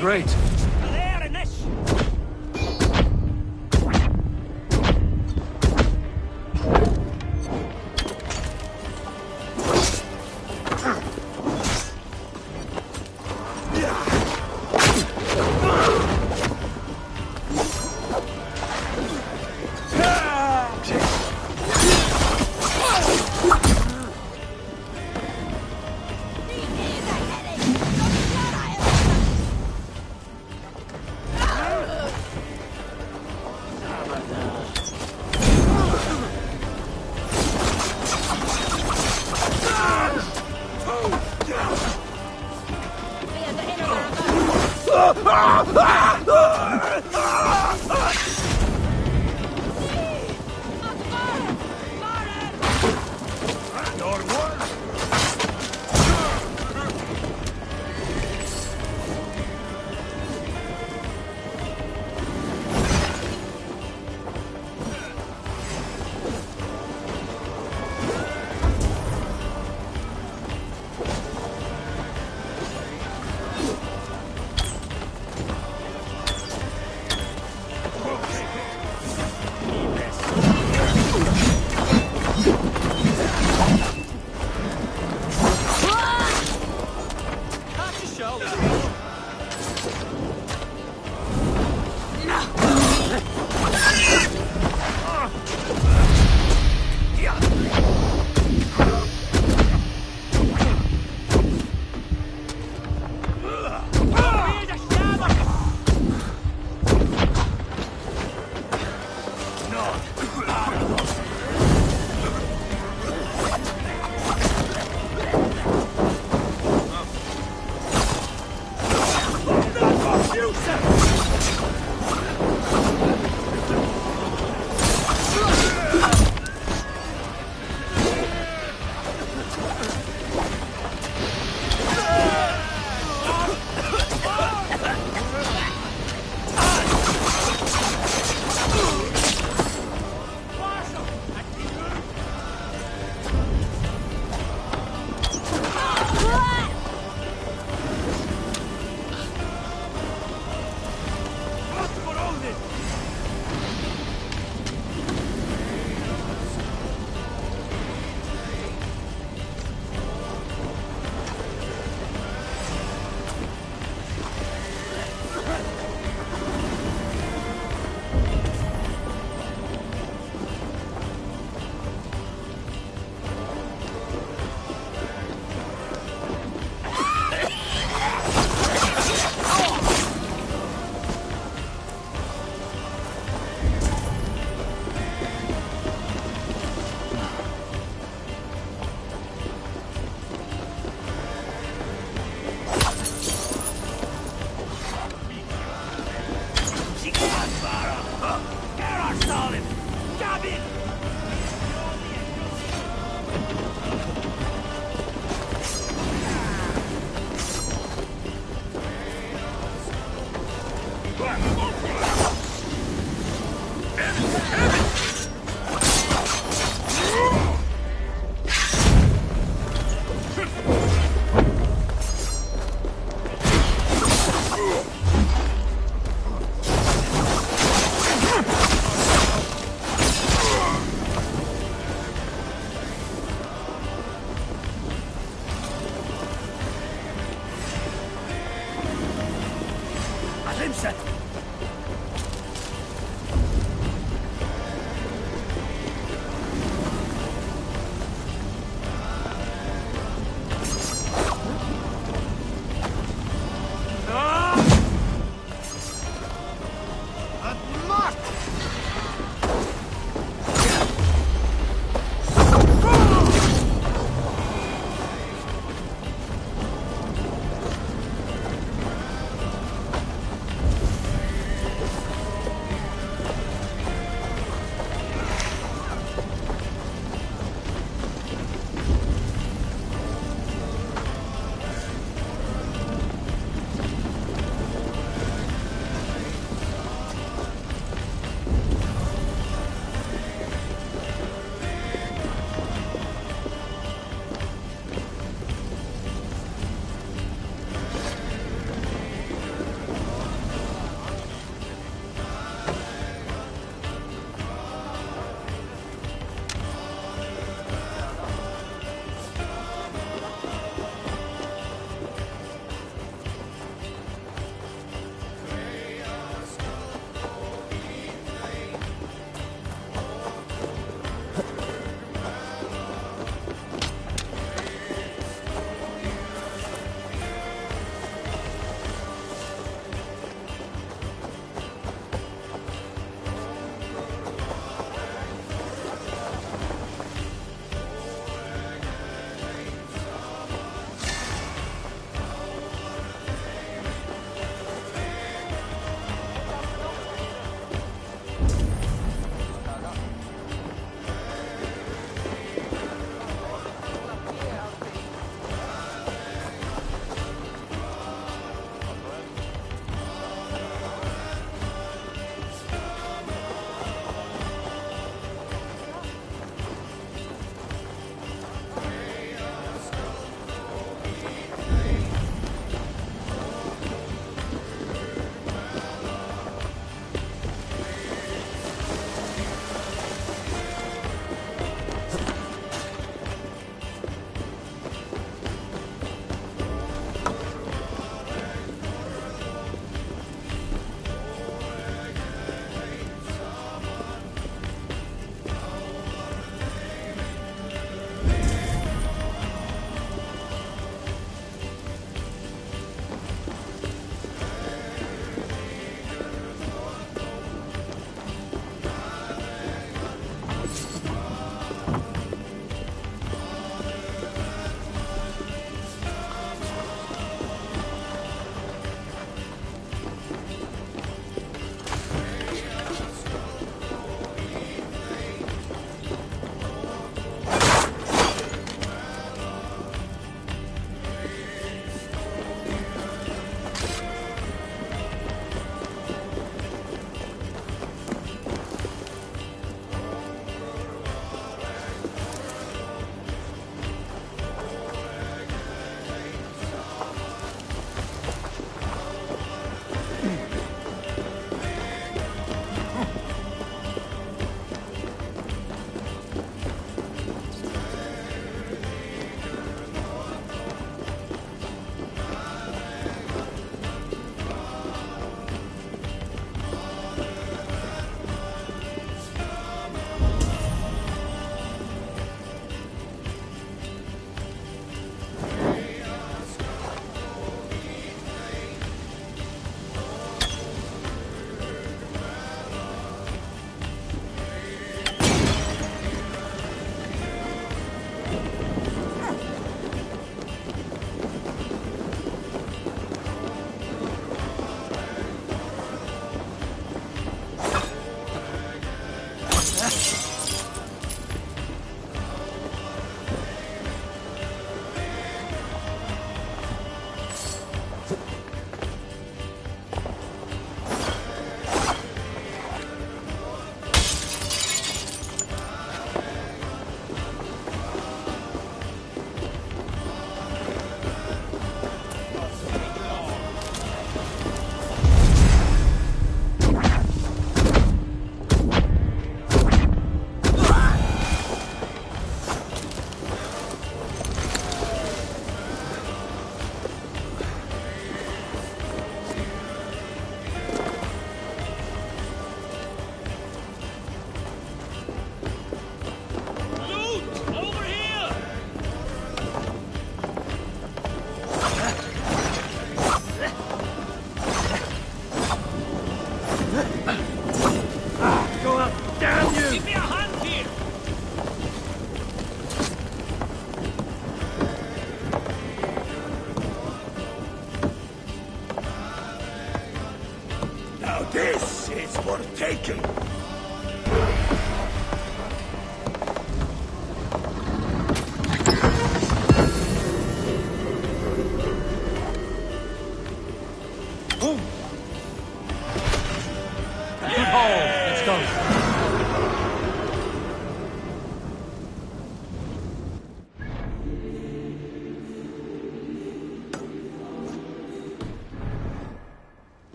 great.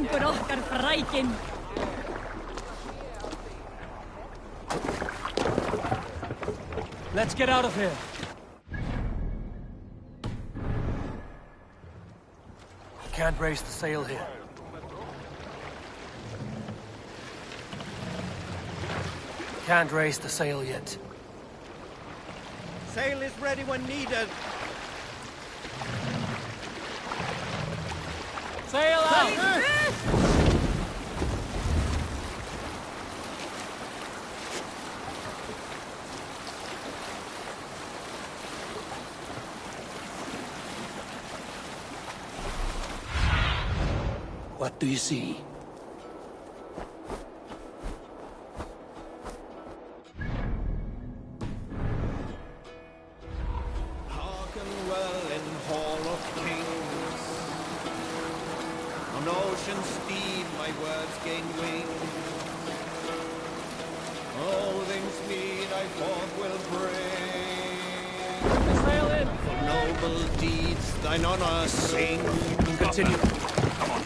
gangur okkar frækin. Let's get out of here. Can't raise the sail here. Can't raise the sail yet. Sail is ready when needed. Sail out! What do you see? Hearken well in Hall of Kings. On ocean steed my words gain wing. All things meet I forth will bring. Sail in! For noble deeds thine honor sing. Continue. Come on.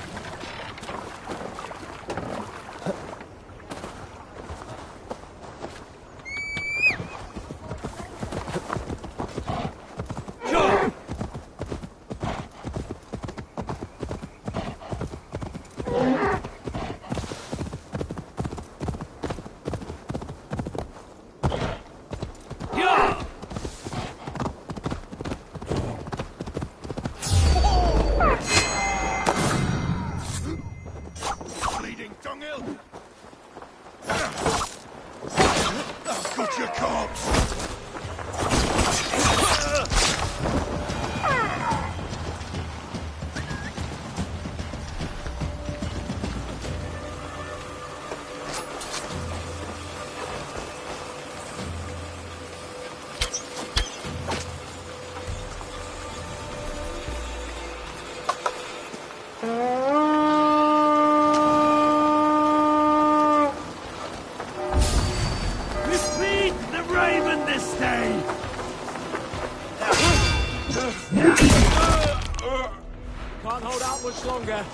Can't hold out much longer.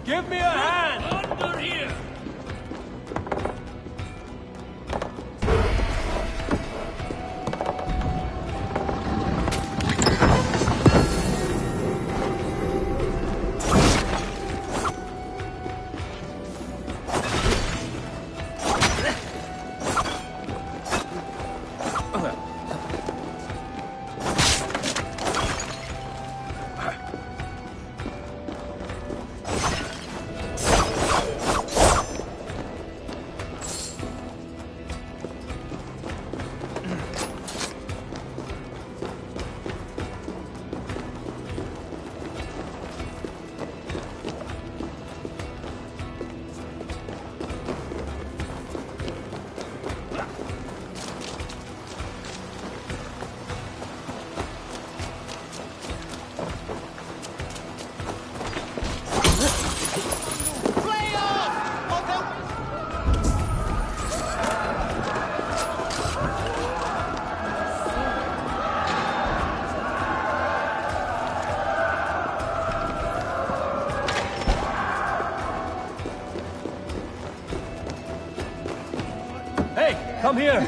Give me a hand! Under here! Hey, come here!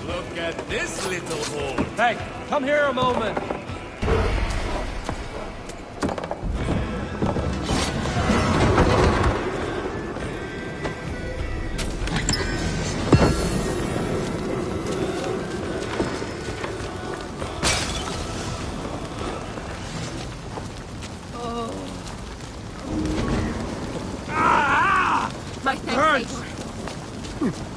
Look at this little hole. Hey, come here a moment! My thanks, Eivor.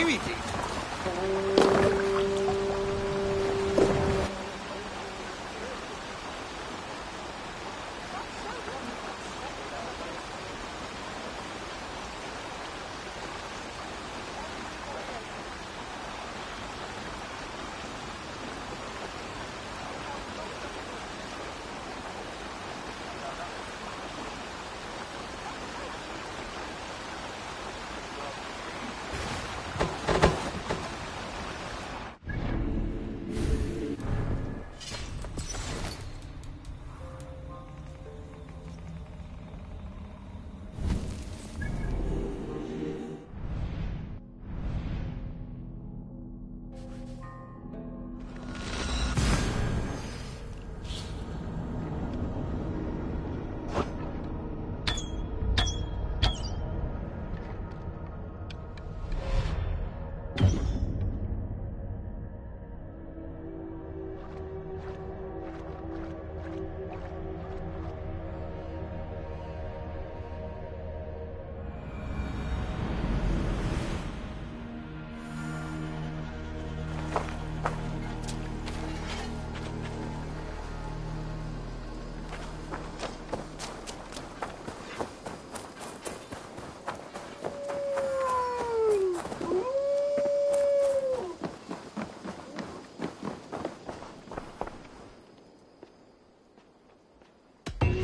activity.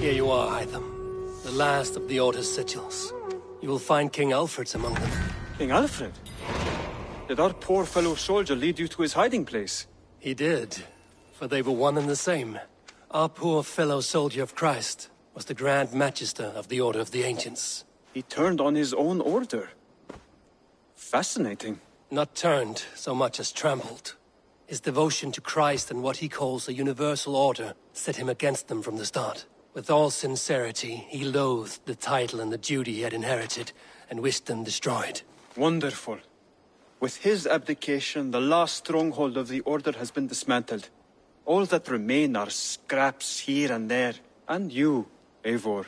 Here you are, Hytham. The last of the Order's sigils. You will find King Alfred's among them. King Alfred? Did our poor fellow soldier lead you to his hiding place? He did, for they were one and the same. Our poor fellow soldier of Christ was the Grand Magister of the Order of the Ancients. He turned on his own order. Fascinating. Not turned so much as trampled. His devotion to Christ and what he calls a universal order set him against them from the start. With all sincerity, he loathed the title and the duty he had inherited, and wished them destroyed. Wonderful. With his abdication, the last stronghold of the Order has been dismantled. All that remain are scraps here and there. And you, Eivor.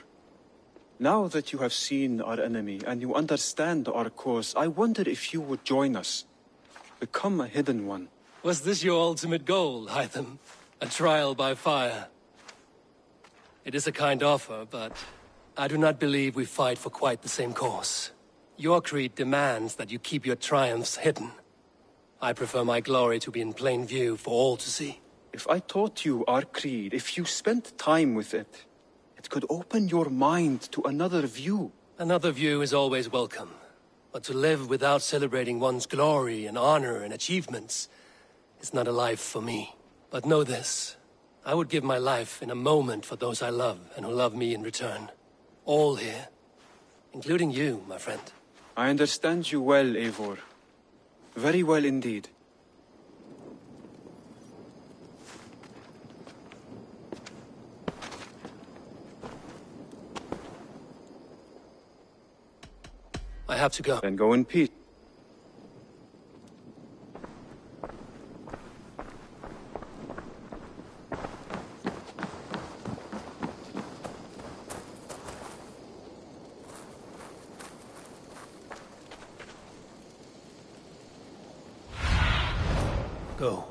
Now that you have seen our enemy, and you understand our cause, I wonder if you would join us. Become a hidden one. Was this your ultimate goal, Hytham? A trial by fire? It is a kind offer, but I do not believe we fight for quite the same cause. Your creed demands that you keep your triumphs hidden. I prefer my glory to be in plain view for all to see. If I taught you our creed, if you spent time with it, it could open your mind to another view. Another view is always welcome. But to live without celebrating one's glory and honor and achievements is not a life for me. But know this. I would give my life in a moment for those I love and who love me in return. All here. Including you, my friend. I understand you well, Eivor. Very well indeed. I have to go. Then go in peace. Go.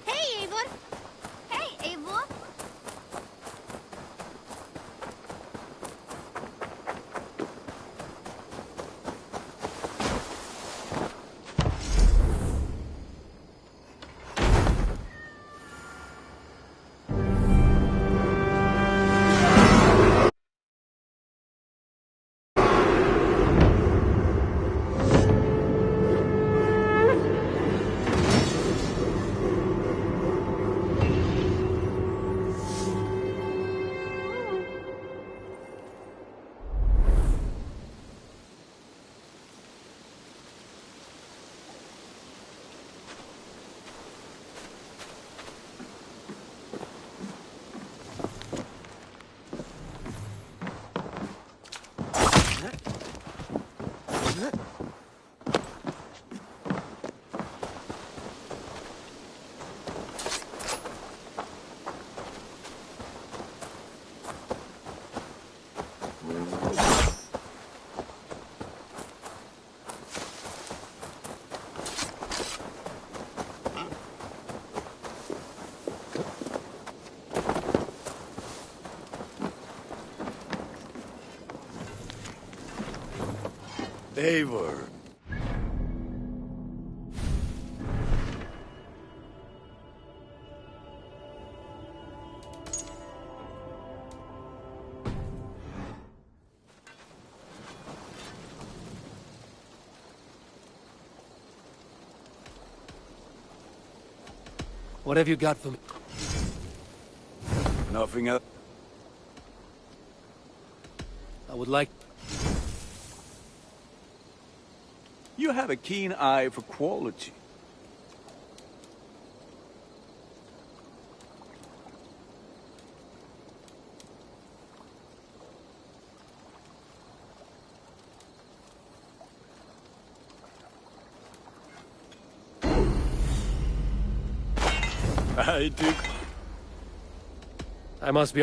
Hey, Eivor! Hey, Eivor! Eivor. What have you got for me? Nothing else. I would like... You have a keen eye for quality. I do. I must be...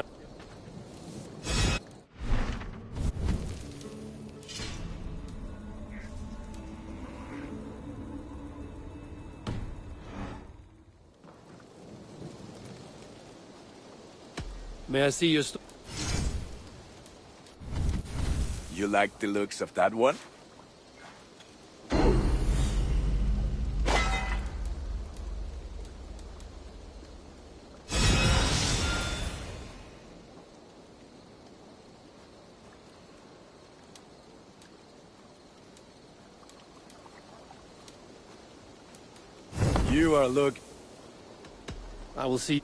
May I see your You like the looks of that one? You are look. I will see...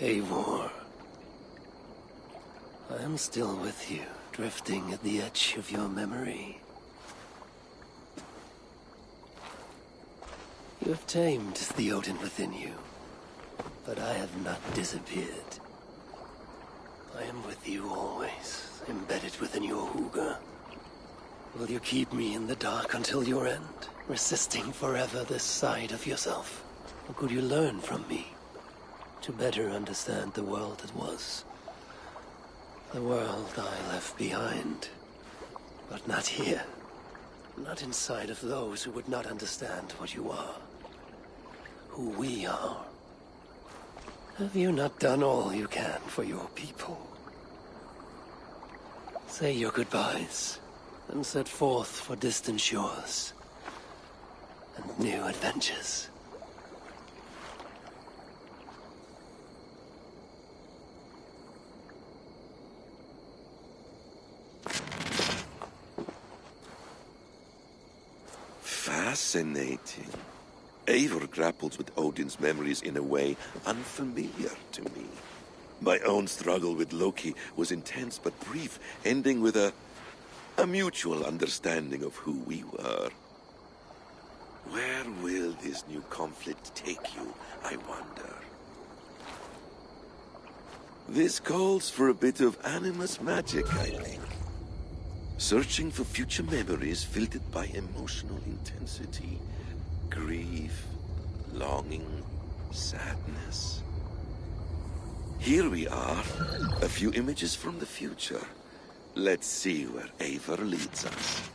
Eivor. I am still with you, drifting at the edge of your memory. You have tamed the Odin within you, but I have not disappeared. I am with you always, embedded within your hooga. Will you keep me in the dark until your end, resisting forever this side of yourself? Or could you learn from me? To better understand the world that was. The world I left behind. But not here. Not inside of those who would not understand what you are. Who we are. Have you not done all you can for your people? Say your goodbyes, and set forth for distant shores. And new adventures. Fascinating. Eivor grapples with Odin's memories in a way unfamiliar to me. My own struggle with Loki was intense but brief, ending with a mutual understanding of who we were. Where will this new conflict take you, I wonder? This calls for a bit of animus magic, I think. Searching for future memories filtered by emotional intensity, grief, longing, sadness. Here we are, a few images from the future. Let's see where Eivor leads us.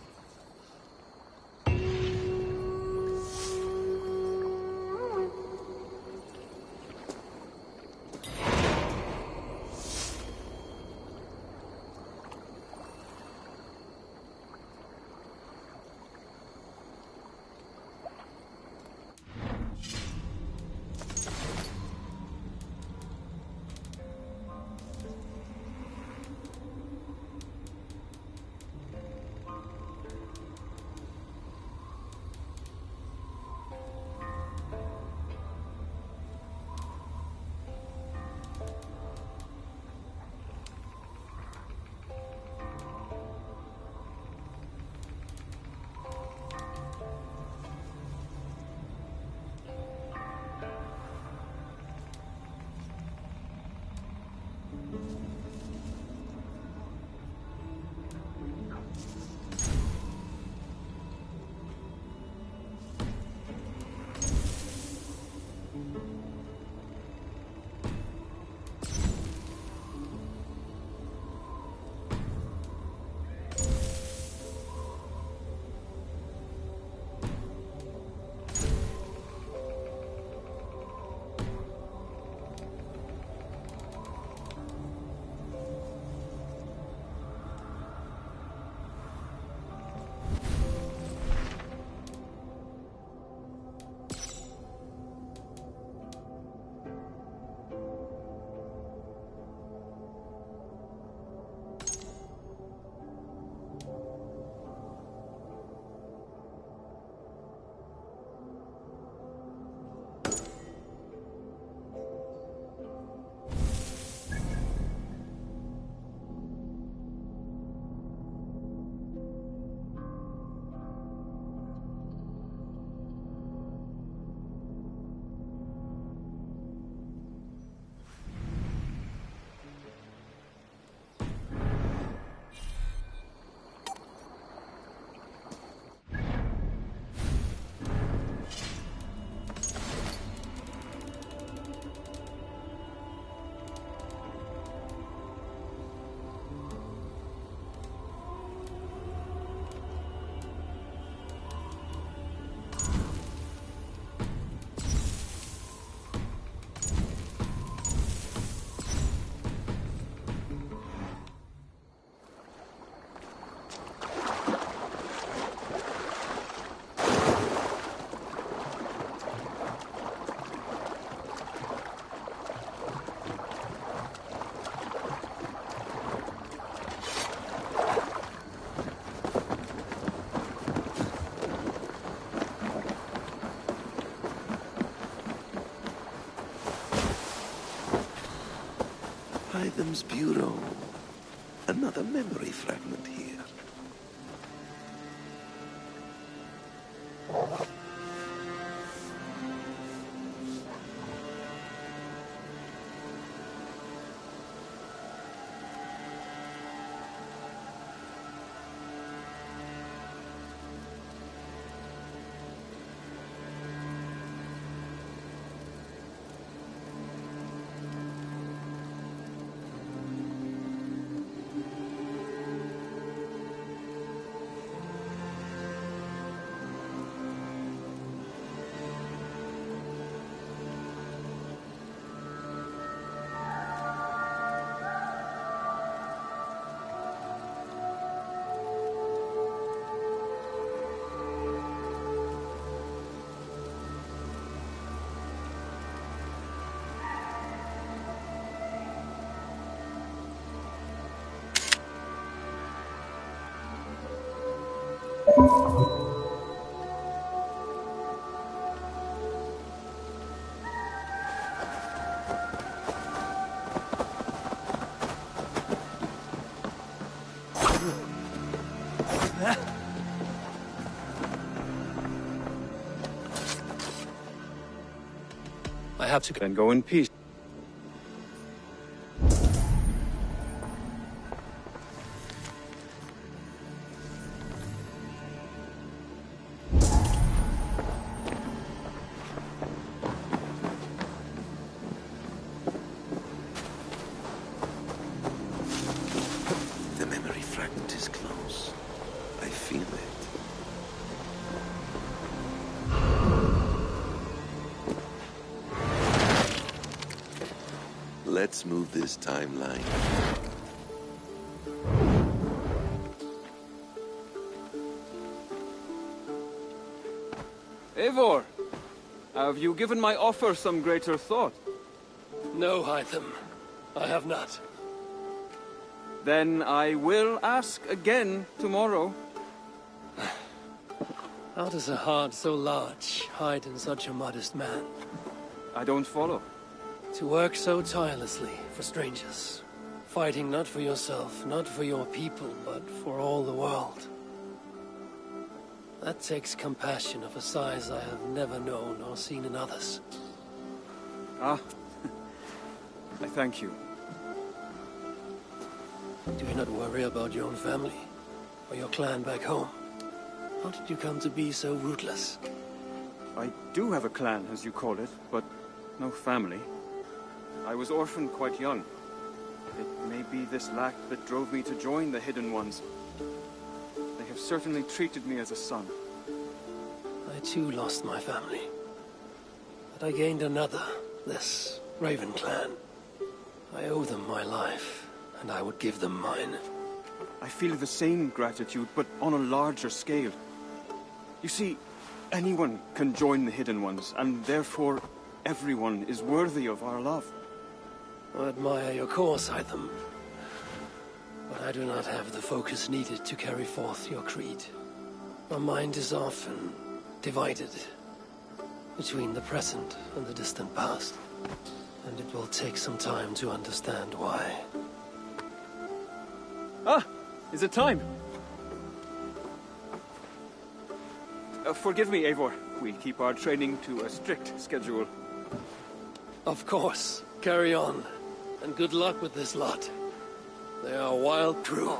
Customs Bureau. Another memory fragment here. I have to go. Then go in peace. The memory fragment is close. I feel it. Let's move this timeline. Eivor, have you given my offer some greater thought? No, Hytham. I have not. Then I will ask again tomorrow. How does a heart so large hide in such a modest man? I don't follow. To work so tirelessly for strangers. Fighting not for yourself, not for your people, but for all the world. That takes compassion of a size I have never known or seen in others. Ah, I thank you. Do you not worry about your own family? Or your clan back home? How did you come to be so rootless? I do have a clan, as you call it, but no family. I was orphaned quite young. It may be this lack that drove me to join the Hidden Ones. They have certainly treated me as a son. I too lost my family. But I gained another, this Raven clan. I owe them my life, and I would give them mine. I feel the same gratitude, but on a larger scale. You see, anyone can join the Hidden Ones, and therefore everyone is worthy of our love. I admire your cause, Hytham. But I do not have the focus needed to carry forth your creed. My mind is often divided between the present and the distant past. And it will take some time to understand why. Ah! Is it time? Forgive me, Eivor. We keep our training to a strict schedule. Of course. Carry on. And good luck with this lot. They are a wild crew.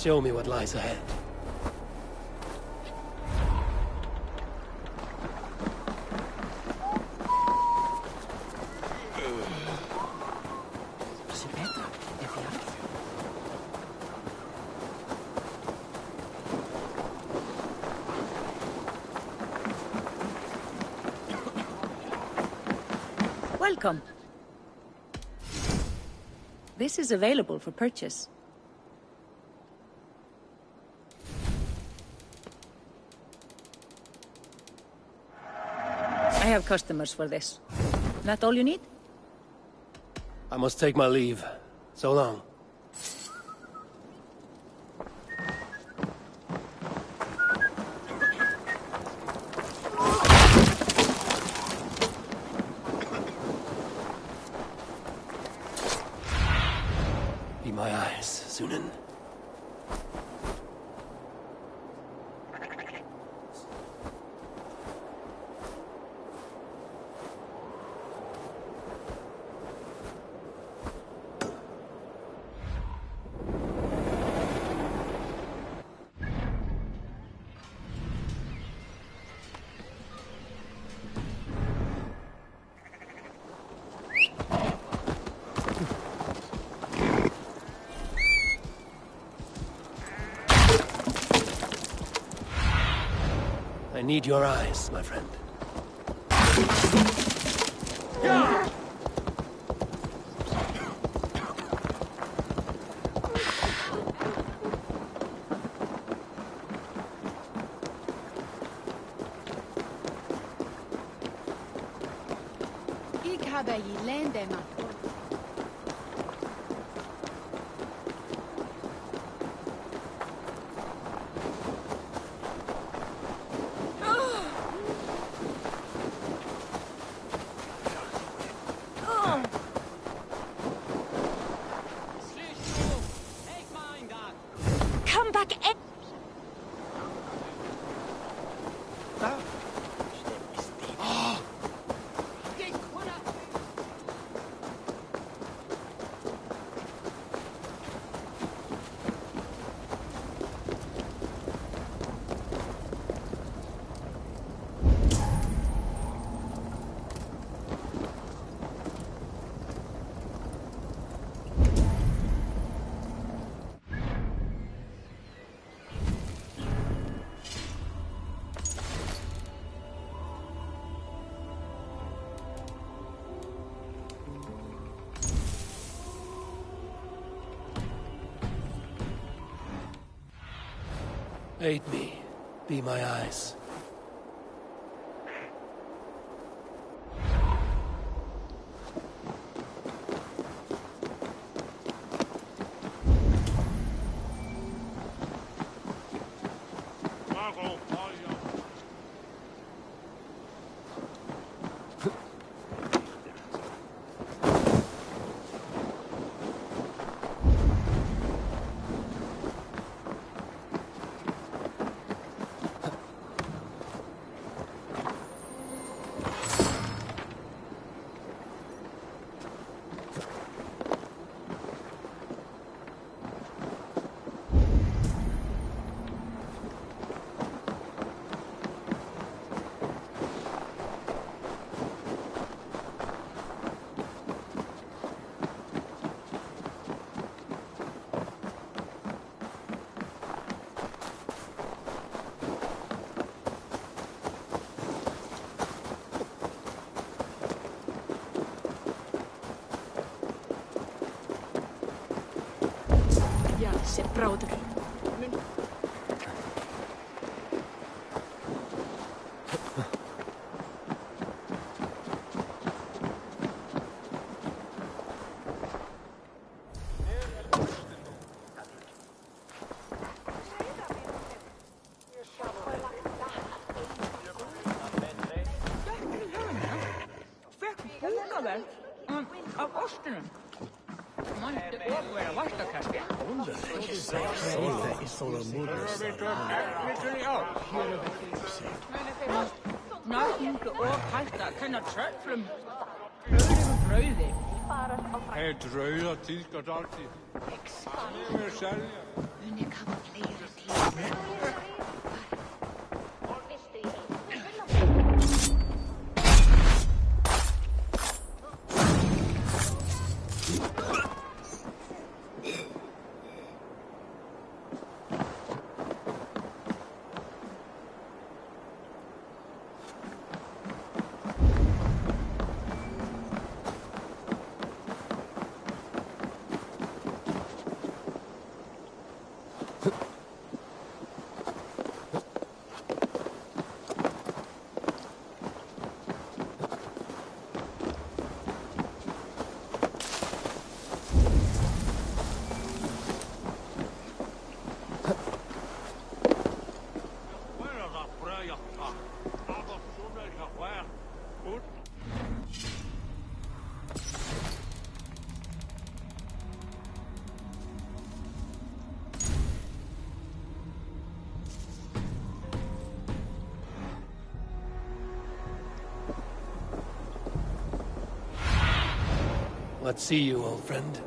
Show me what lies ahead. Welcome. This is available for purchase. I have customers for this. That all you need? I must take my leave. So long. Be my eyes, Sunan. I need your eyes, my friend. Ik habe je lende ma. Come back in. Aid me. Be my eyes. Ja, se bráður. Bókaverð af ostinum. Mætti ofverða vastakasti. Náttundu og hætta að kenna tröllum brauði. Hey, drøyer tilsker altid. Han vil sælge. Let's see you, old friend.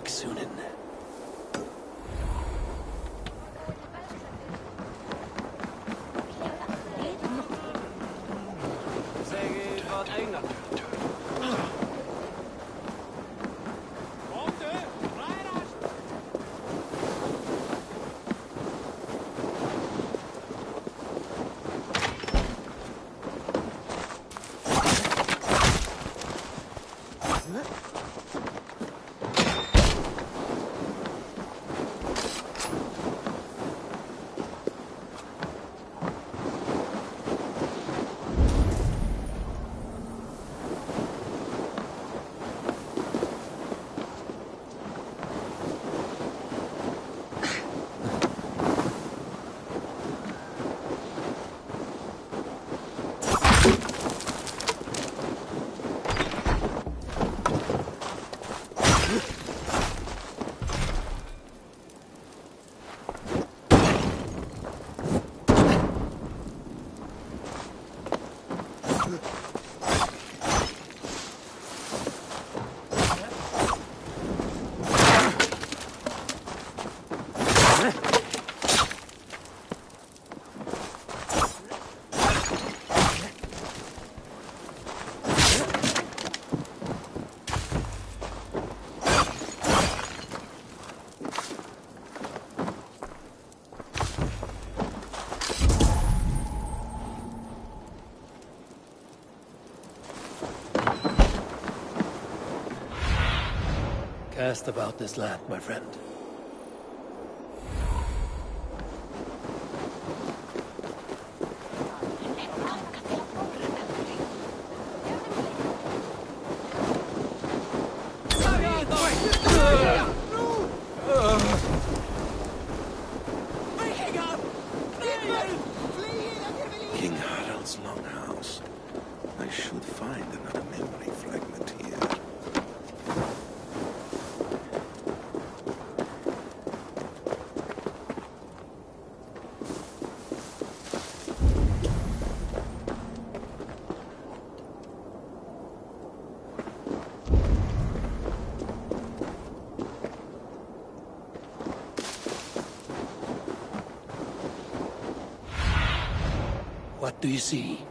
Björksunen. Cast about this land, my friend. King Harald's longhouse. I should find another memory fragment here. What do you see?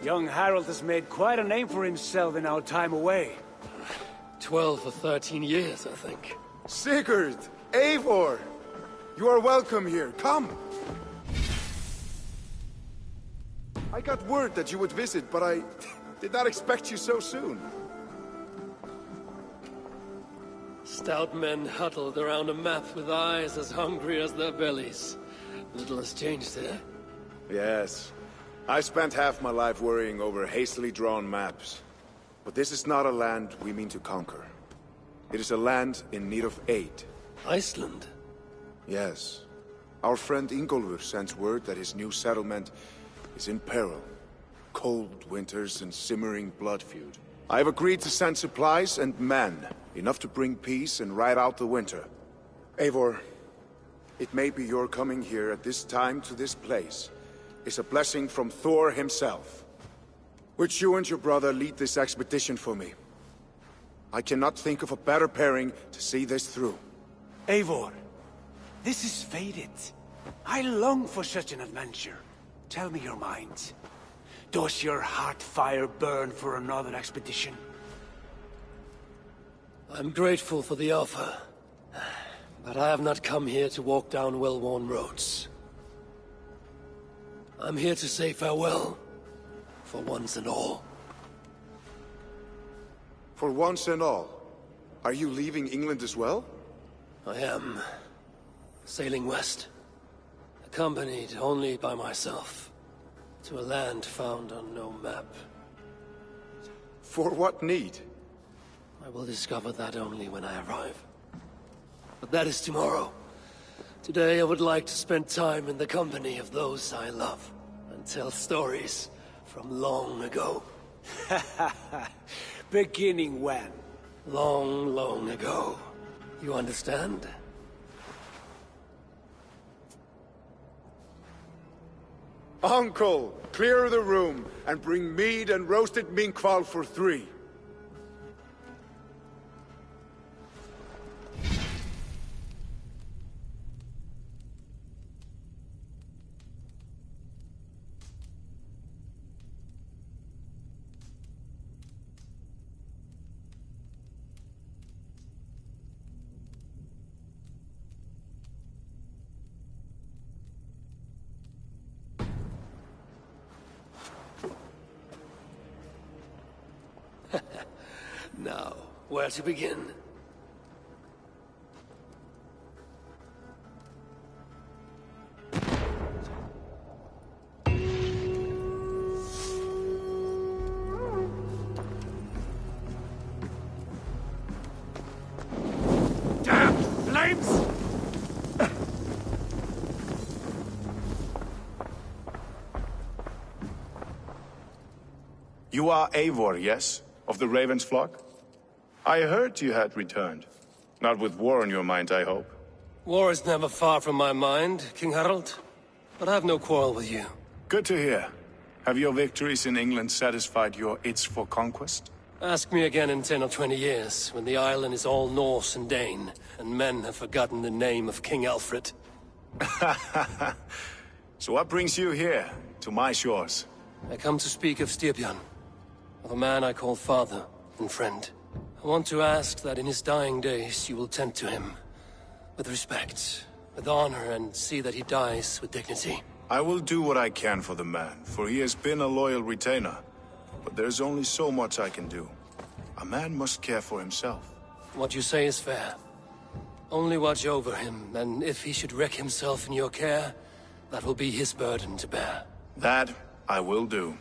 Young Harold has made quite a name for himself in our time away. 12 or 13 years, I think. Sigurd! Eivor! You are welcome here. Come! I got word that you would visit, but I did not expect you so soon. Stout men huddled around a map with eyes as hungry as their bellies. Little has changed there. Yes. I spent half my life worrying over hastily drawn maps. But this is not a land we mean to conquer. It is a land in need of aid. Iceland? Yes. Our friend Ingólfur sends word that his new settlement is in peril. Cold winters and simmering blood feud. I have agreed to send supplies and men, enough to bring peace and ride out the winter. Eivor, it may be your coming here at this time to this place is a blessing from Thor himself. Would you and your brother lead this expedition for me? I cannot think of a better pairing to see this through. Eivor, this is fated. I long for such an adventure. Tell me your mind. Does your heart fire burn for another expedition? I'm grateful for the offer. But I have not come here to walk down well-worn roads. I'm here to say farewell. For once and all. For once and all? Are you leaving England as well? I am. Sailing west. Accompanied only by myself. To a land found on no map. For what need? I will discover that only when I arrive. But that is tomorrow. Today I would like to spend time in the company of those I love. And tell stories from long ago. Beginning when? Long, long ago. You understand? Uncle, clear the room and bring mead and roasted minkwal for 3. Now, where to begin? Damn flames! You are Eivor, yes? Of the Raven's flock? I heard you had returned. Not with war on your mind, I hope. War is never far from my mind, King Harold. But I have no quarrel with you. Good to hear. Have your victories in England satisfied your itch for conquest? Ask me again in 10 or 20 years, when the island is all Norse and Dane, and men have forgotten the name of King Alfred. So what brings you here, to my shores? I come to speak of Styrbjörn, of a man I call father and friend. I want to ask that in his dying days you will tend to him, with respect, with honor, and see that he dies with dignity. I will do what I can for the man, for he has been a loyal retainer. But there's only so much I can do. A man must care for himself. What you say is fair. Only watch over him, and if he should wreck himself in your care, that will be his burden to bear. That I will do.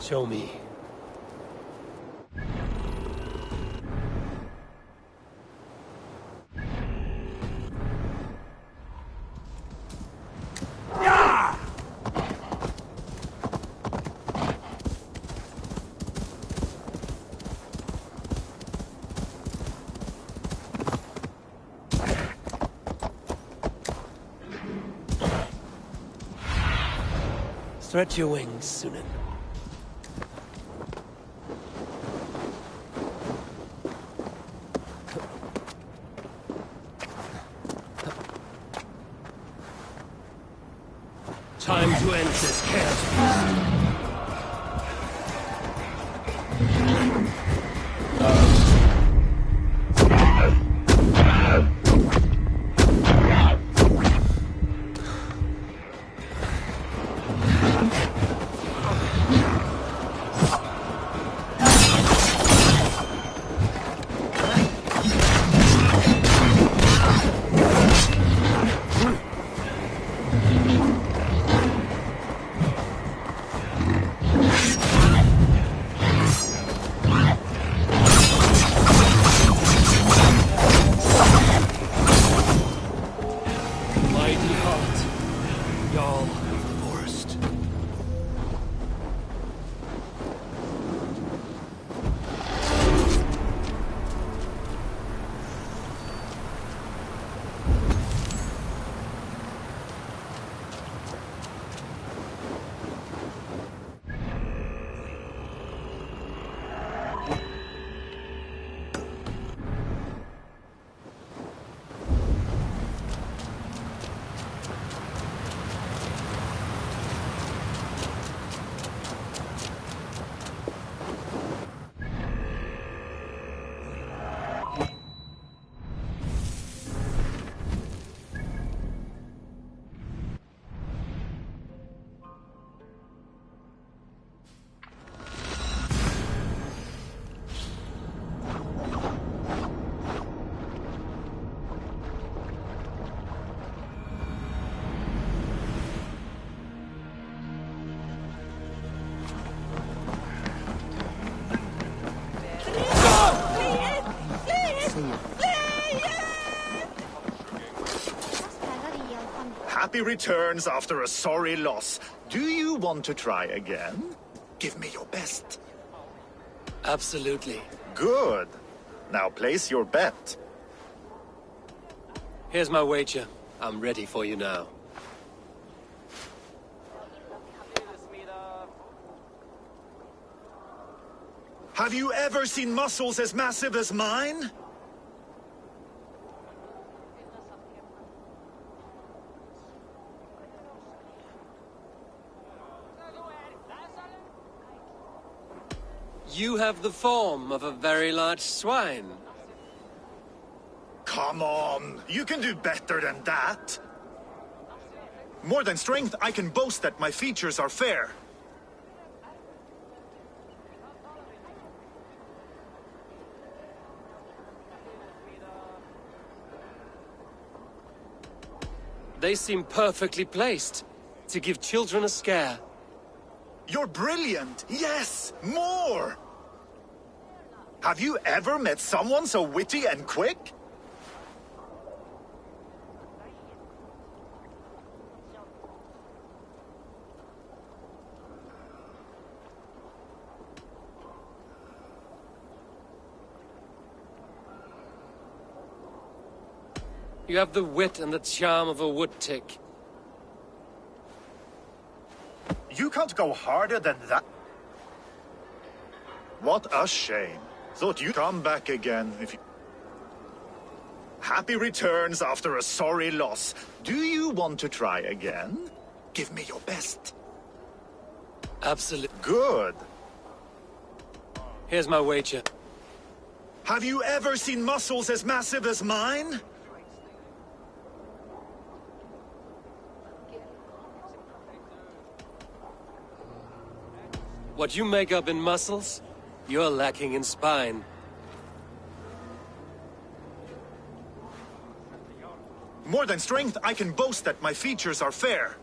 Show me. Stretch your wings, Sunan. Time to end this chaos. Happy returns after a sorry loss. Do you want to try again? Give me your best. Absolutely. Good. Now place your bet. Here's my wager. I'm ready for you now. Have you ever seen muscles as massive as mine? You have the form of a very large swine. Come on, you can do better than that. More than strength, I can boast that my features are fair. They seem perfectly placed to give children a scare. You're brilliant! Yes! More! Have you ever met someone so witty and quick? You have the wit and the charm of a wood-tick. You can't go harder than that. What a shame. Thought you'd come back again if you... Happy returns after a sorry loss. Do you want to try again? Give me your best. Absolutely. Good. Here's my wager. Have you ever seen muscles as massive as mine? What you make up in muscles, you're lacking in spine. More than strength, I can boast that my features are fair.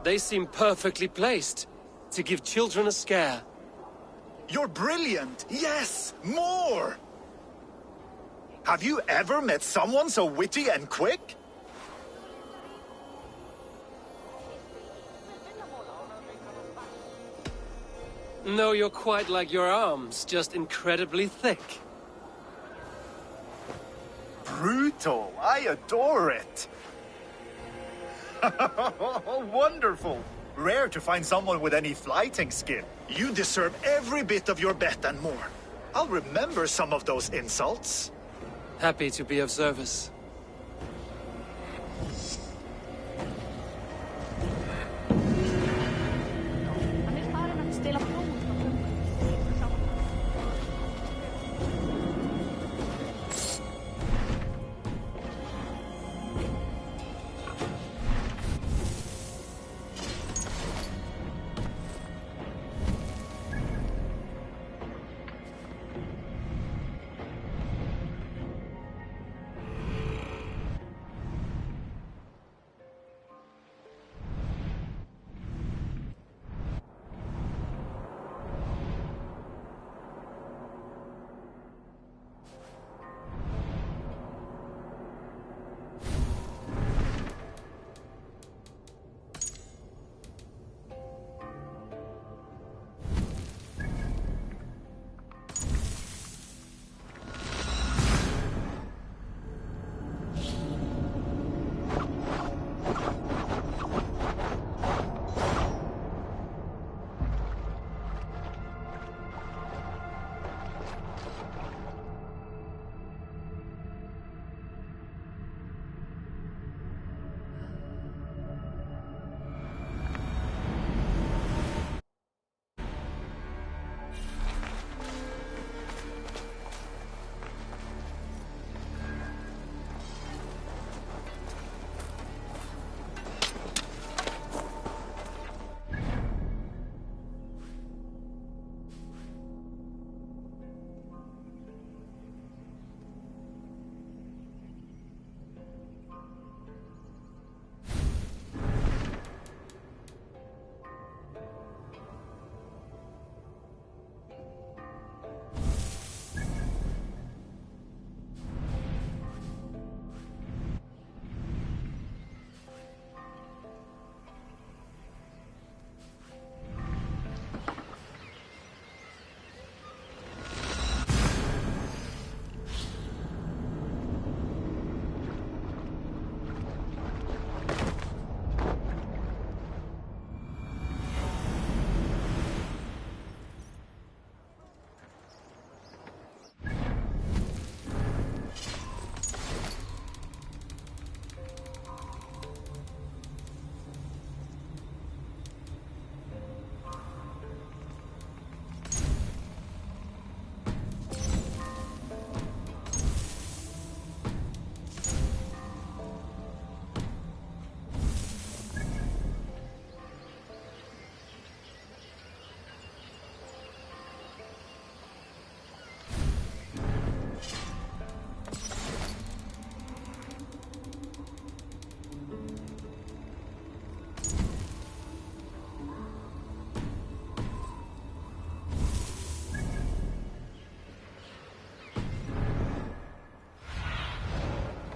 They seem perfectly placed to give children a scare. You're brilliant! Yes! More! Have you ever met someone so witty and quick? No, you're quite like your arms, just incredibly thick. Brutal! I adore it! Wonderful! Rare to find someone with any fighting skill. You deserve every bit of your bet and more. I'll remember some of those insults. Happy to be of service.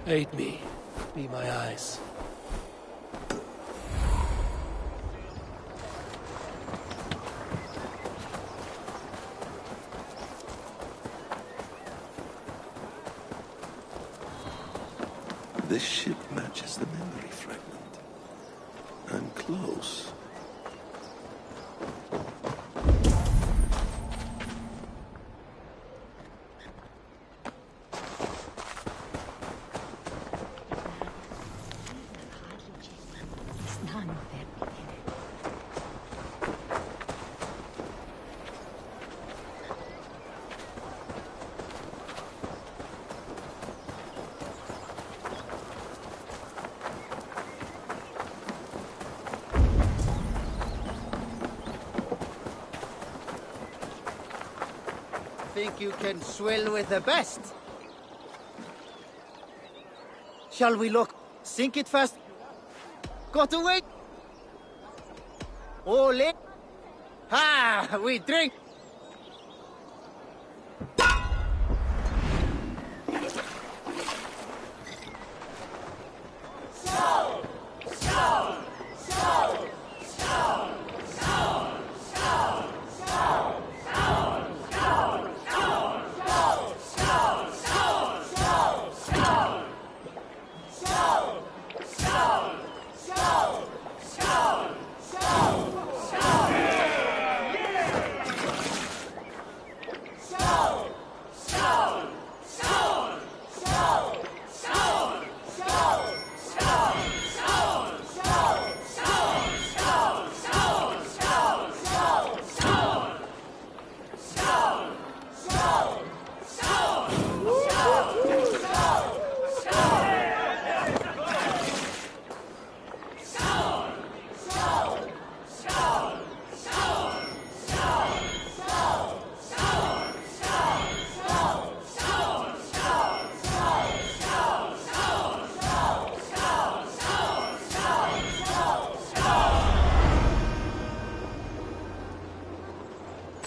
Aid me. Be my eyes. This ship matches the memory fragment. I'm close. Think you can swill with the best? Shall we look? Sink it fast. Got away! Ole! Ha! We drink!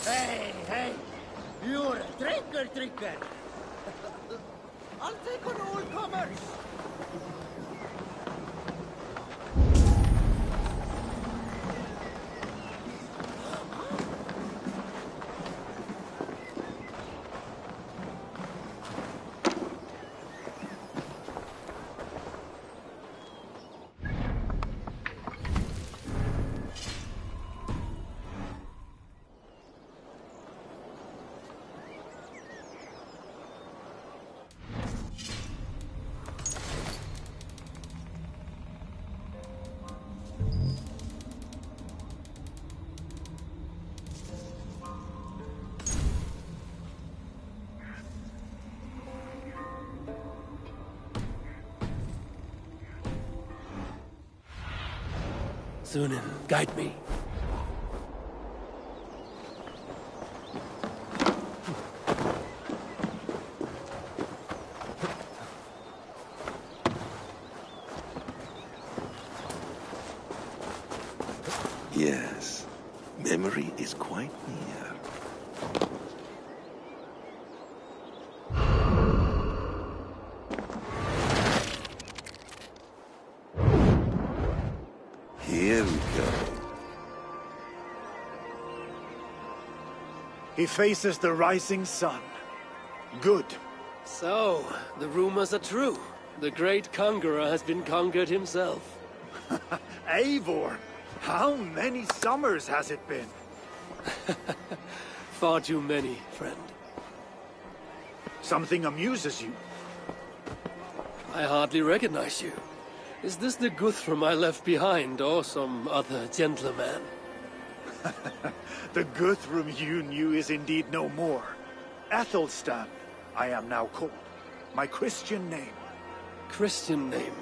Hey, you're a drinker. I'll take on all comers. Sunan, guide me. Yes, memory is quite near. Here we go. He faces the rising sun. Good. So, the rumors are true. The great conqueror has been conquered himself. Eivor, how many summers has it been? Far too many, friend. Something amuses you. I hardly recognize you. Is this the Guthrum I left behind, or some other gentleman? The Guthrum you knew is indeed no more. Athelstan, I am now called. My Christian name. Christian name?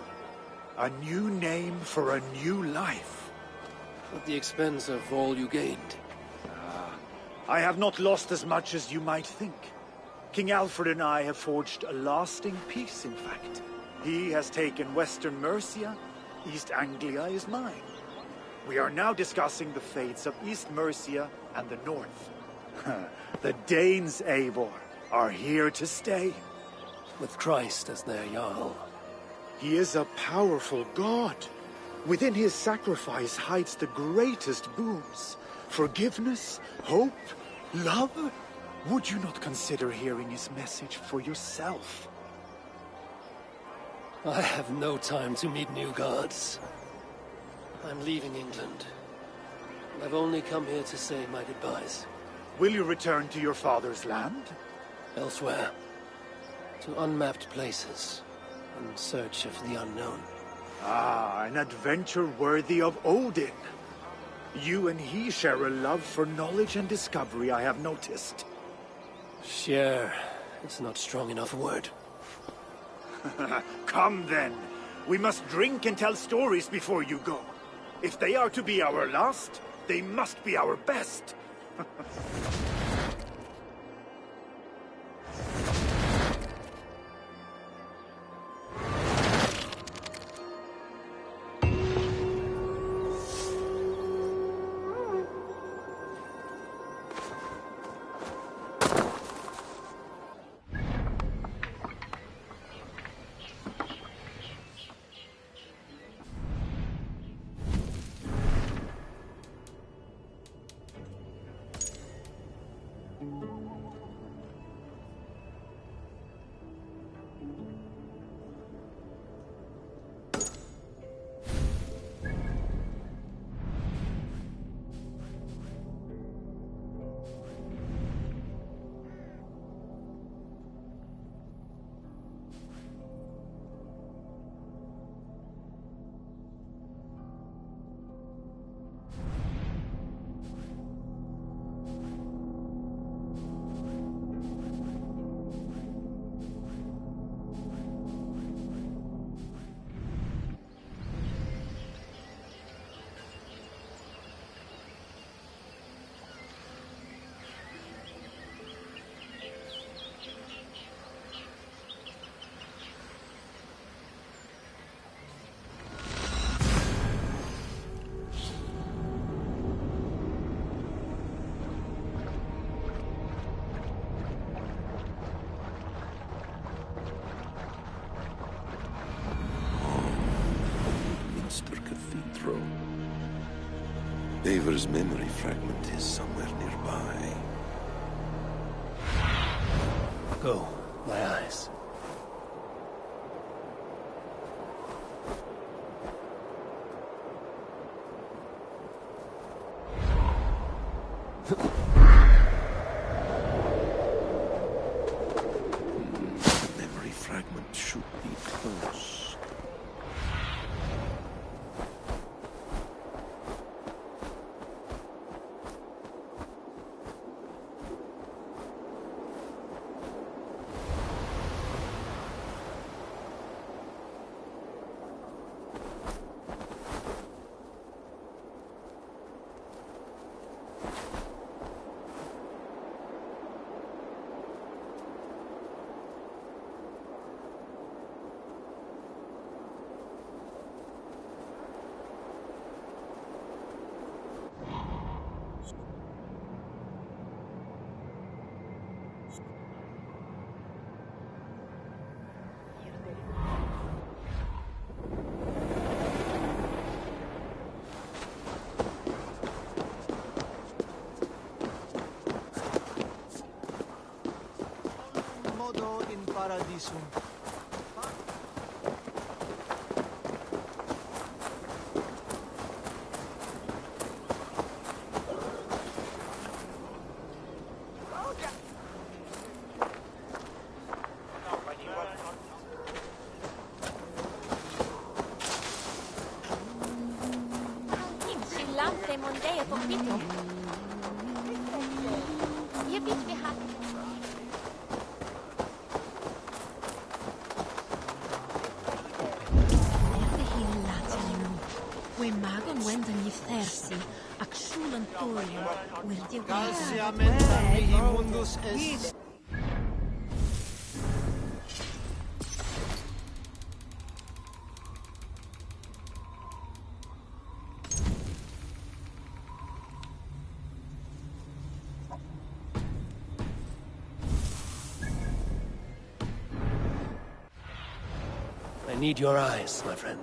A new name for a new life. At the expense of all you gained. I have not lost as much as you might think. King Alfred and I have forged a lasting peace, in fact. He has taken Western Mercia, East Anglia is mine. We are now discussing the fates of East Mercia and the North. The Danes, Eivor, are here to stay. With Christ as their Jarl. He is a powerful god. Within his sacrifice hides the greatest boons. Forgiveness, hope, love. Would you not consider hearing his message for yourself? I have no time to meet new gods. I'm leaving England. I've only come here to say my goodbyes. Will you return to your father's land? Elsewhere. To unmapped places. In search of the unknown. Ah, an adventure worthy of Odin. You and he share a love for knowledge and discovery, I have noticed. Share is not strong enough a word. Come then. We must drink and tell stories before you go. If they are to be our last, they must be our best. Eivur's memory fragment is somewhere nearby. Go, my eyes. Memory fragment should be close. Modo in Paradisum. Silante mondee pompito. Je bent weer hard. We magon wendan yiftersi, ac shulan torio, wirdi Gracia mental mihi mundus est. I need your eyes, my friend.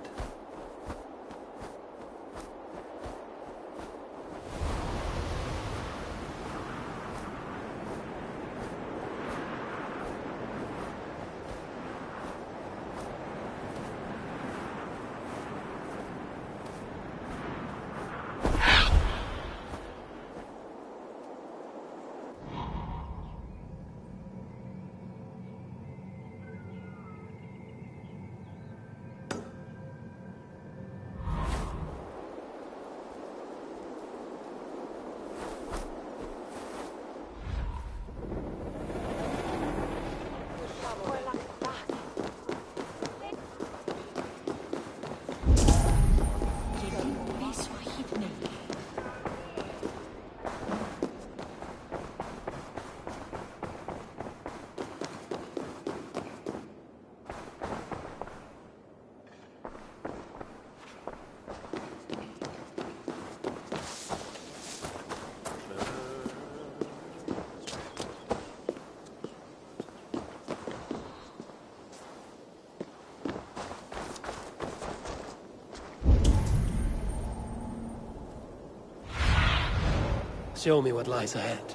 Show me what lies ahead.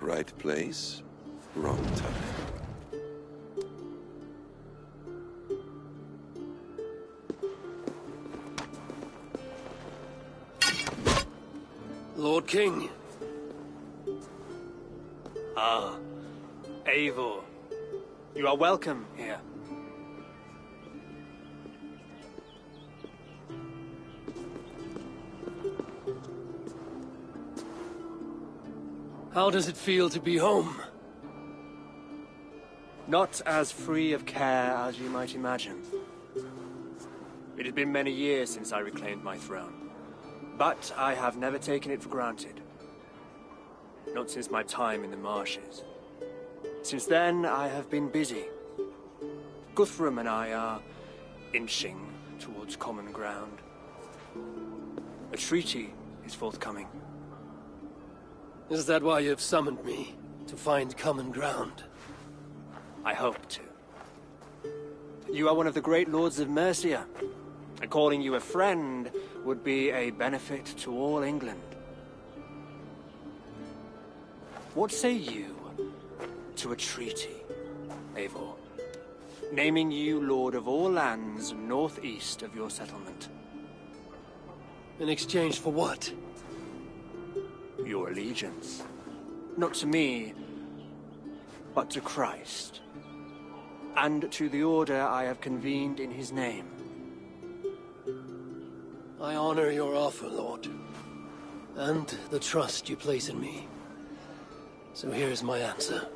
Right place, wrong time. Lord King. Ah, Eivor. You are welcome here. How does it feel to be home? Not as free of care as you might imagine. It has been many years since I reclaimed my throne, but I have never taken it for granted. Not since my time in the marshes. Since then, I have been busy. Guthrum and I are inching towards common ground. A treaty is forthcoming. Is that why you've summoned me? To find common ground? I hope to. You are one of the great lords of Mercia, and calling you a friend would be a benefit to all England. What say you to a treaty, Eivor? Naming you lord of all lands northeast of your settlement. In exchange for what? Your allegiance. Not to me, but to Christ. And to the order I have convened in his name. I honor your offer, Lord. And the trust you place in me. So here's my answer.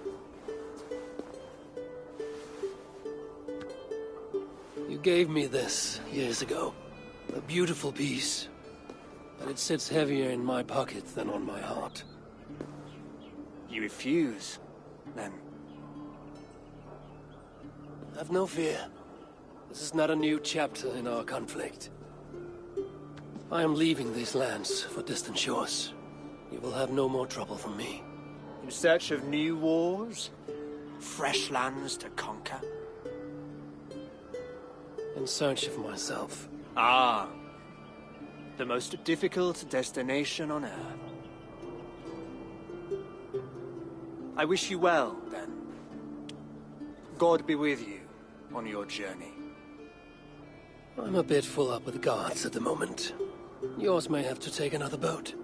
You gave me this years ago. A beautiful piece. But it sits heavier in my pocket than on my heart. You refuse, then? Have no fear. This is not a new chapter in our conflict. I am leaving these lands for distant shores. You will have no more trouble from me. In search of new wars? Fresh lands to conquer? In search of myself. Ah. The most difficult destination on Earth. I wish you well, then. God be with you on your journey. I'm a bit full up with guards at the moment. Yours may have to take another boat.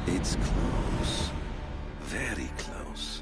It's close. Very close.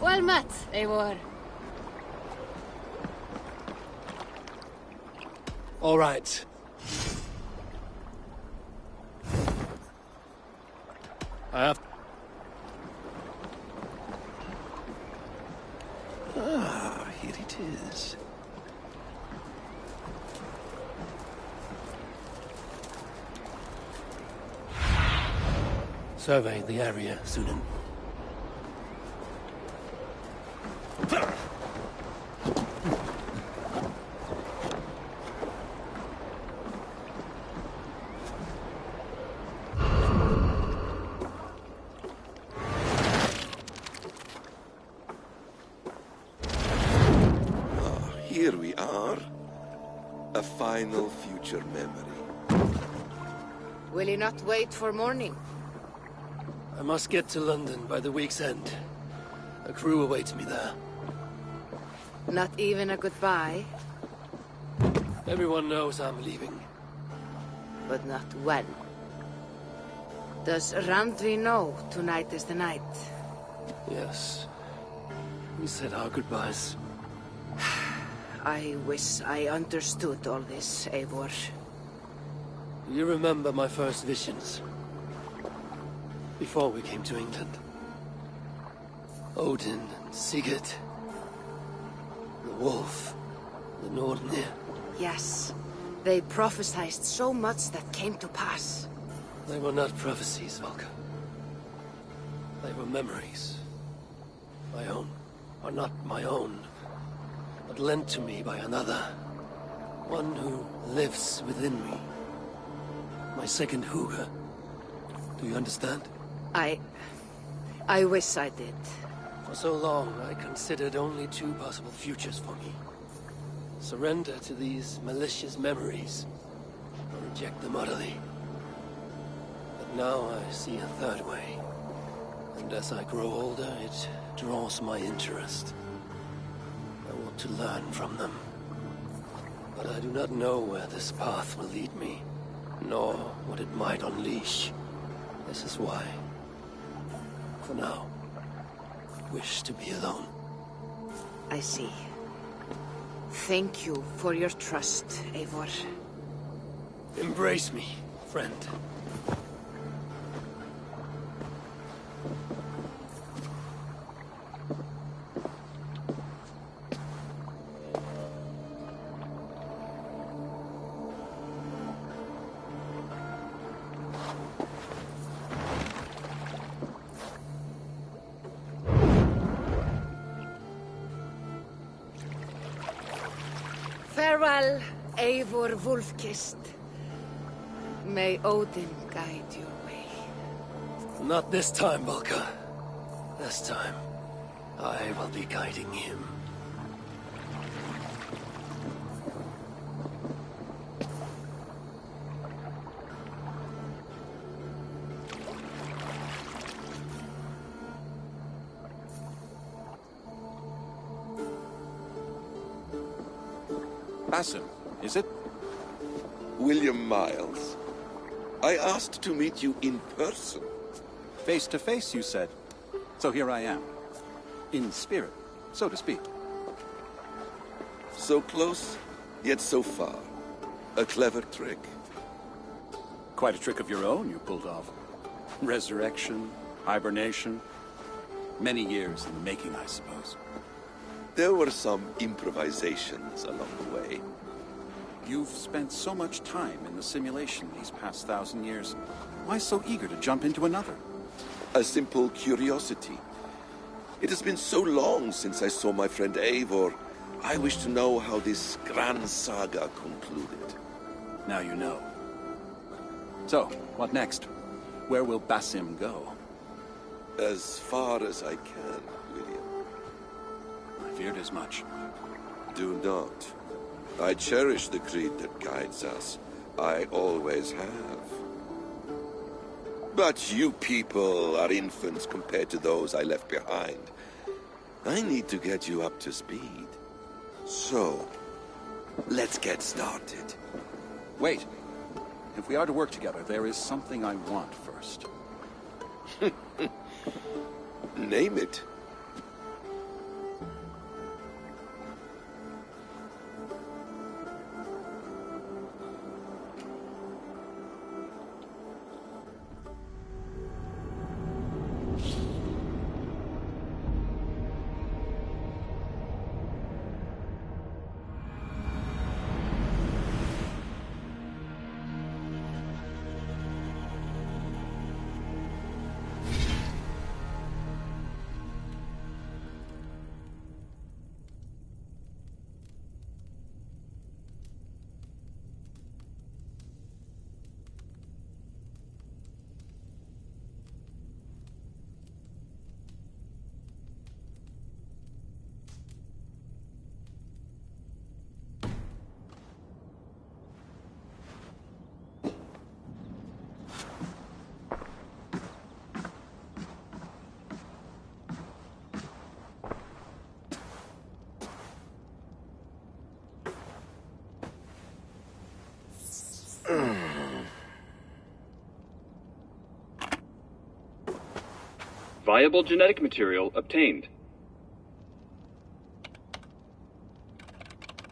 Well met, Eivor. All right. I have... it is. Survey the area, Sunan. Here we are. A final future memory. Will you not wait for morning? I must get to London by the week's end. A crew awaits me there. Not even a goodbye, Everyone knows I'm leaving. but not when. Does Randvi know tonight is the night? Yes. We said our goodbyes. I wish I understood all this, Eivor. You remember my first visions? Before we came to England. Odin and Sigurd. The wolf. The Nordnir. Yes. They prophesied so much that came to pass. They were not prophecies, Valka. They were memories. My own. Or not my own. But lent to me by another. One who lives within me. My second Huga. Do you understand? I wish I did. For so long, I considered only two possible futures for me. Surrender to these malicious memories, or reject them utterly. But now I see a third way. And as I grow older, it draws my interest. I want to learn from them. But I do not know where this path will lead me, nor what it might unleash. This is why, for now, I wish to be alone. I see. Thank you for your trust, Eivor. Embrace me, friend. Farewell, Eivor Wolfkist. May Odin guide your way. Not this time, Valka. This time, I will be guiding him. Basim, is it? William Miles. I asked to meet you in person. Face to face, you said. So here I am. In spirit, so to speak. So close, yet so far. A clever trick. Quite a trick of your own you pulled off. Resurrection, hibernation. Many years in the making, I suppose. There were some improvisations along the way. You've spent so much time in the simulation these past 1,000 years. Why so eager to jump into another? A simple curiosity. It has been so long since I saw my friend Eivor. I wish to know how this grand saga concluded. Now you know. So, what next? Where will Basim go? As far as I can, William. I feared as much. Do not. I cherish the creed that guides us. I always have. But you people are infants compared to those I left behind. I need to get you up to speed. So, let's get started. Wait. If we are to work together, there is something I want first. Name it. Viable genetic material obtained.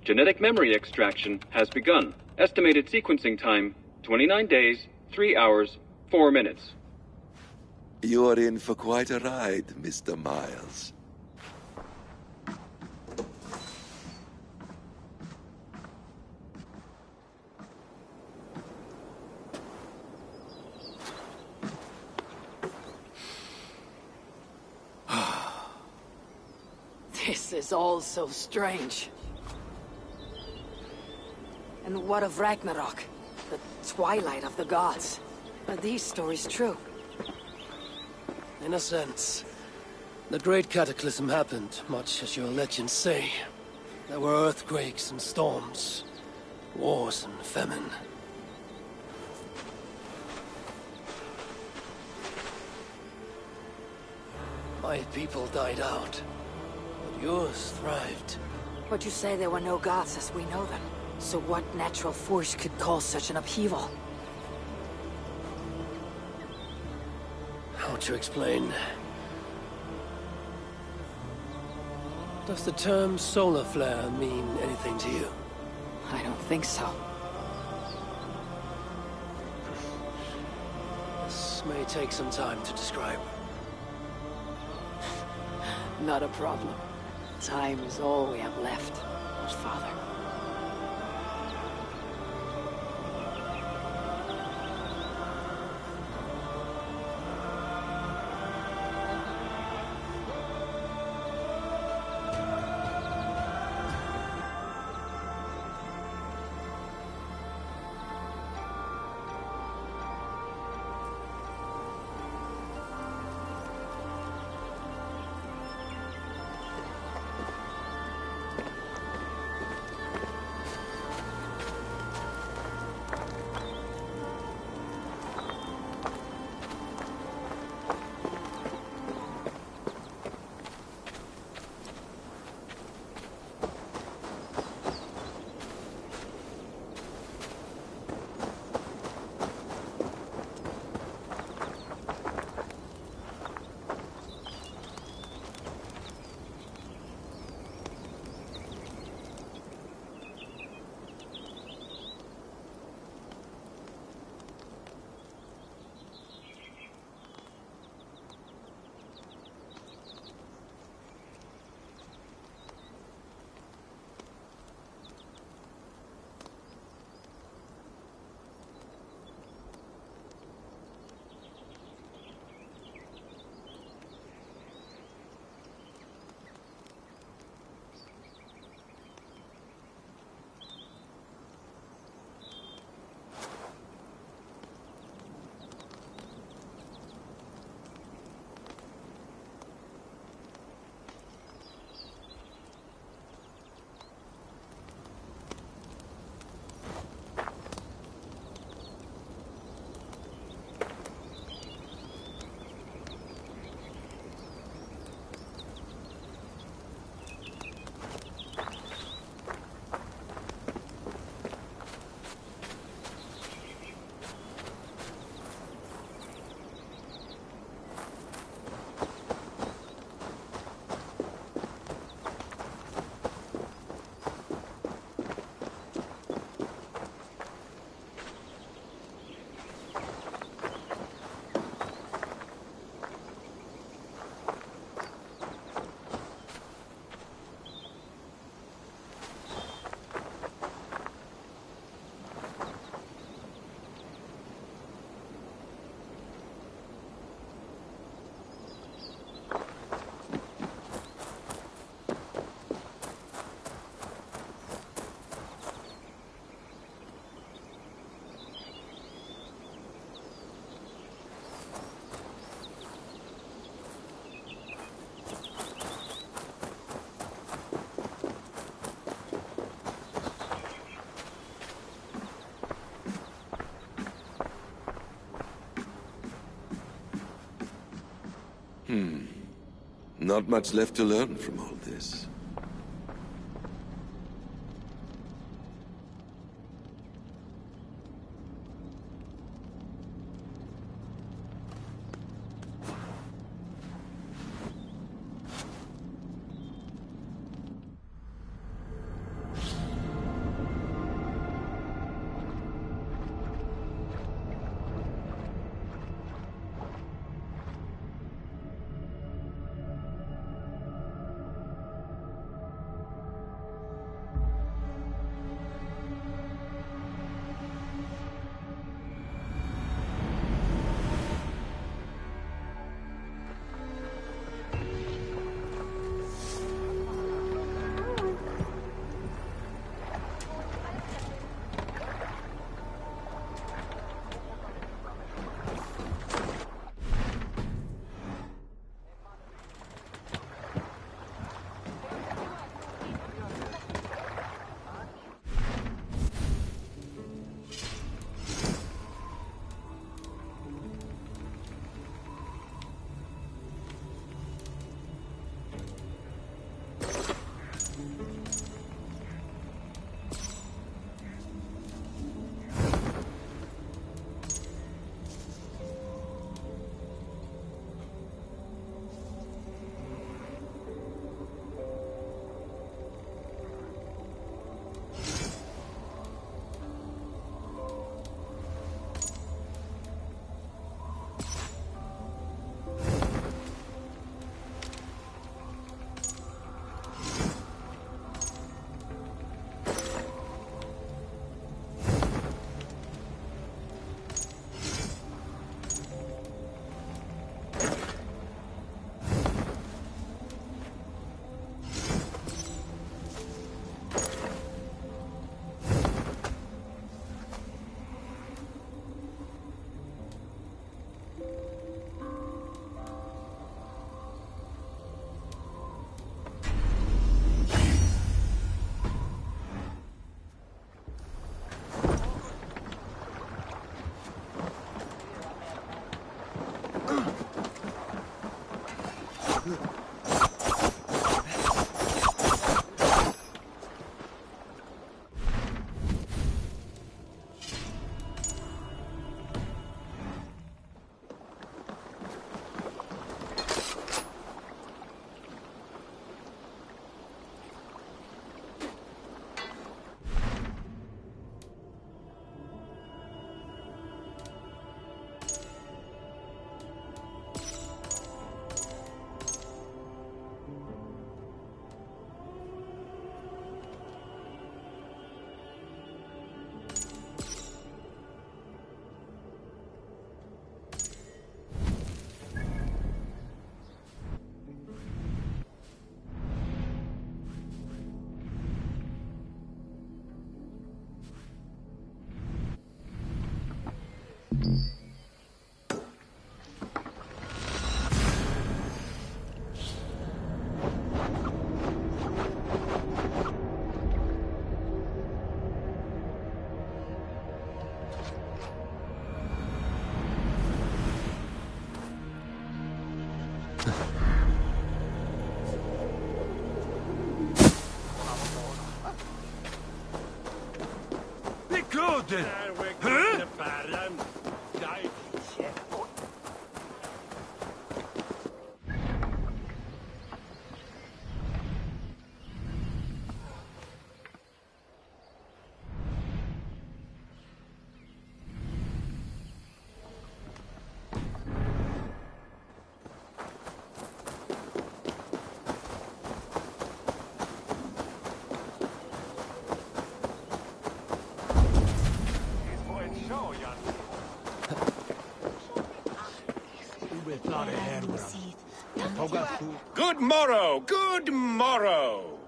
Genetic memory extraction has begun. Estimated sequencing time, 29 days, 3 hours, 4 minutes. You're in for quite a ride, Mr. Miles. This is all so strange. And what of Ragnarok? The twilight of the gods? Are these stories true? In a sense. The great cataclysm happened, much as your legends say. There were earthquakes and storms, wars and famine. My people died out, but yours thrived. But you say there were no gods as we know them. So what natural force could cause such an upheaval? How to explain? Does the term solar flare mean anything to you? I don't think so. This may take some time to describe. Not a problem. Time is all we have left, Father. Not much left to learn from all this. Good morrow, good morrow.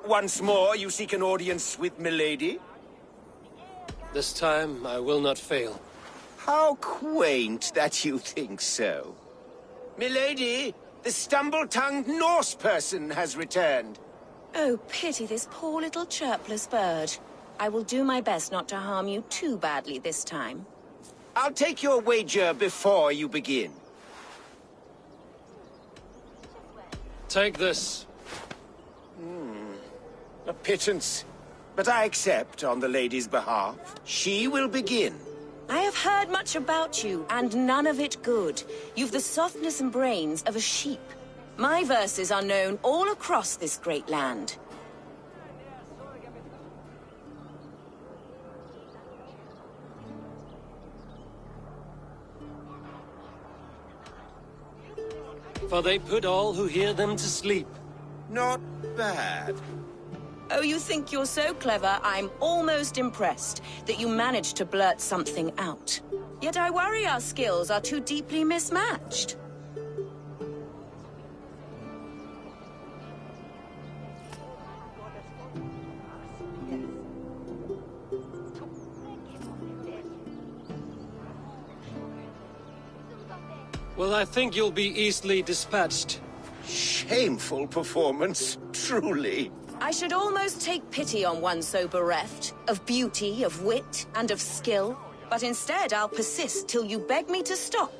Once more, you seek an audience with milady? This time, I will not fail. How quaint that you think so. Milady, the stumble-tongued Norse person has returned. Oh, pity this poor little chirpless bird. I will do my best not to harm you too badly this time. I'll take your wager before you begin. Take this. A pittance. But I accept on the lady's behalf. She will begin. I have heard much about you, and none of it good. You've the softness and brains of a sheep. My verses are known all across this great land. For they put all who hear them to sleep. Not bad. Oh, you think you're so clever, I'm almost impressed that you managed to blurt something out. Yet I worry our skills are too deeply mismatched. Well, I think you'll be easily dispatched. Shameful performance, truly. I should almost take pity on one so bereft, of beauty, of wit, and of skill. But instead, I'll persist till you beg me to stop.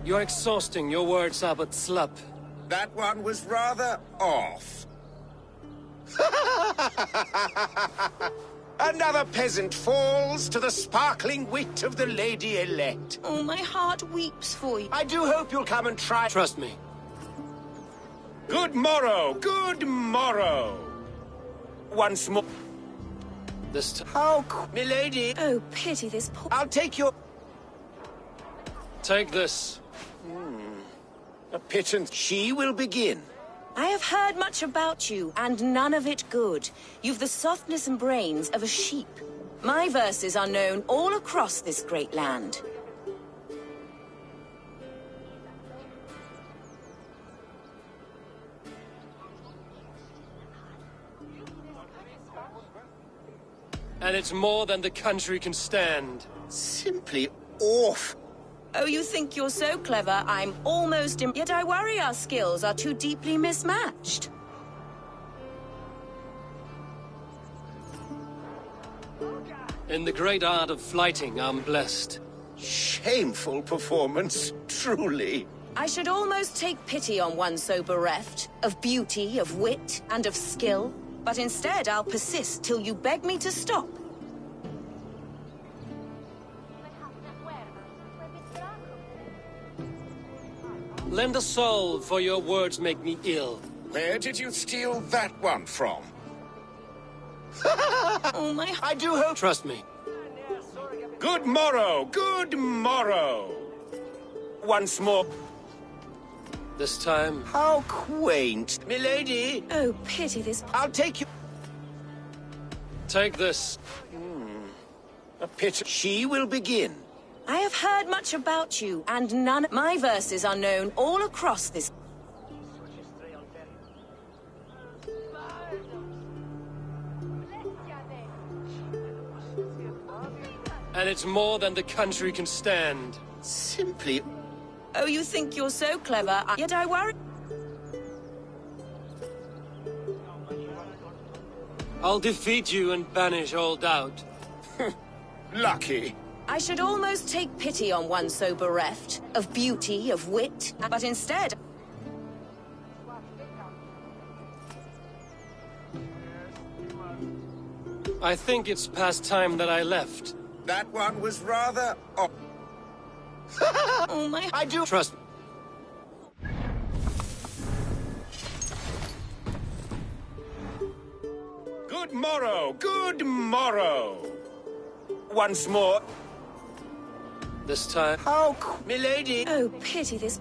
You're exhausting. Your words are but slap. That one was rather off. Another peasant falls to the sparkling wit of the lady-elect. Oh, my heart weeps for you. I do hope you'll come and try... Trust me. Good morrow, good morrow. Once more... This time... How... Milady... Oh, pity this poor... I'll take your... Take this. A pittance. She will begin. I have heard much about you, and none of it good. You've the softness and brains of a sheep. My verses are known all across this great land. And it's more than the country can stand. Simply awful. Oh, you think you're so clever, I'm almost Yet I worry our skills are too deeply mismatched. In the great art of flighting, I'm blessed. Shameful performance, truly. I should almost take pity on one so bereft, of beauty, of wit, and of skill. But instead, I'll persist till you beg me to stop. Lend a soul, for your words make me ill. Where did you steal that one from? Oh, my... I do hope... Trust me. Good morrow, good morrow. Once more... This time... How quaint. Milady... Oh, pity this... I'll take you... Take this. A pity. She will begin. I have heard much about you, and none... My verses are known all across this... and it's more than the country can stand. Simply... Oh, you think you're so clever, yet I worry... I'll defeat you and banish all doubt. Lucky. I should almost take pity on one so bereft of beauty, of wit, but instead... I think it's past time that I left. That one was rather... Oh my... I do... Trust me. Good morrow, good morrow. Once more. This time... How... Milady... Oh, pity this...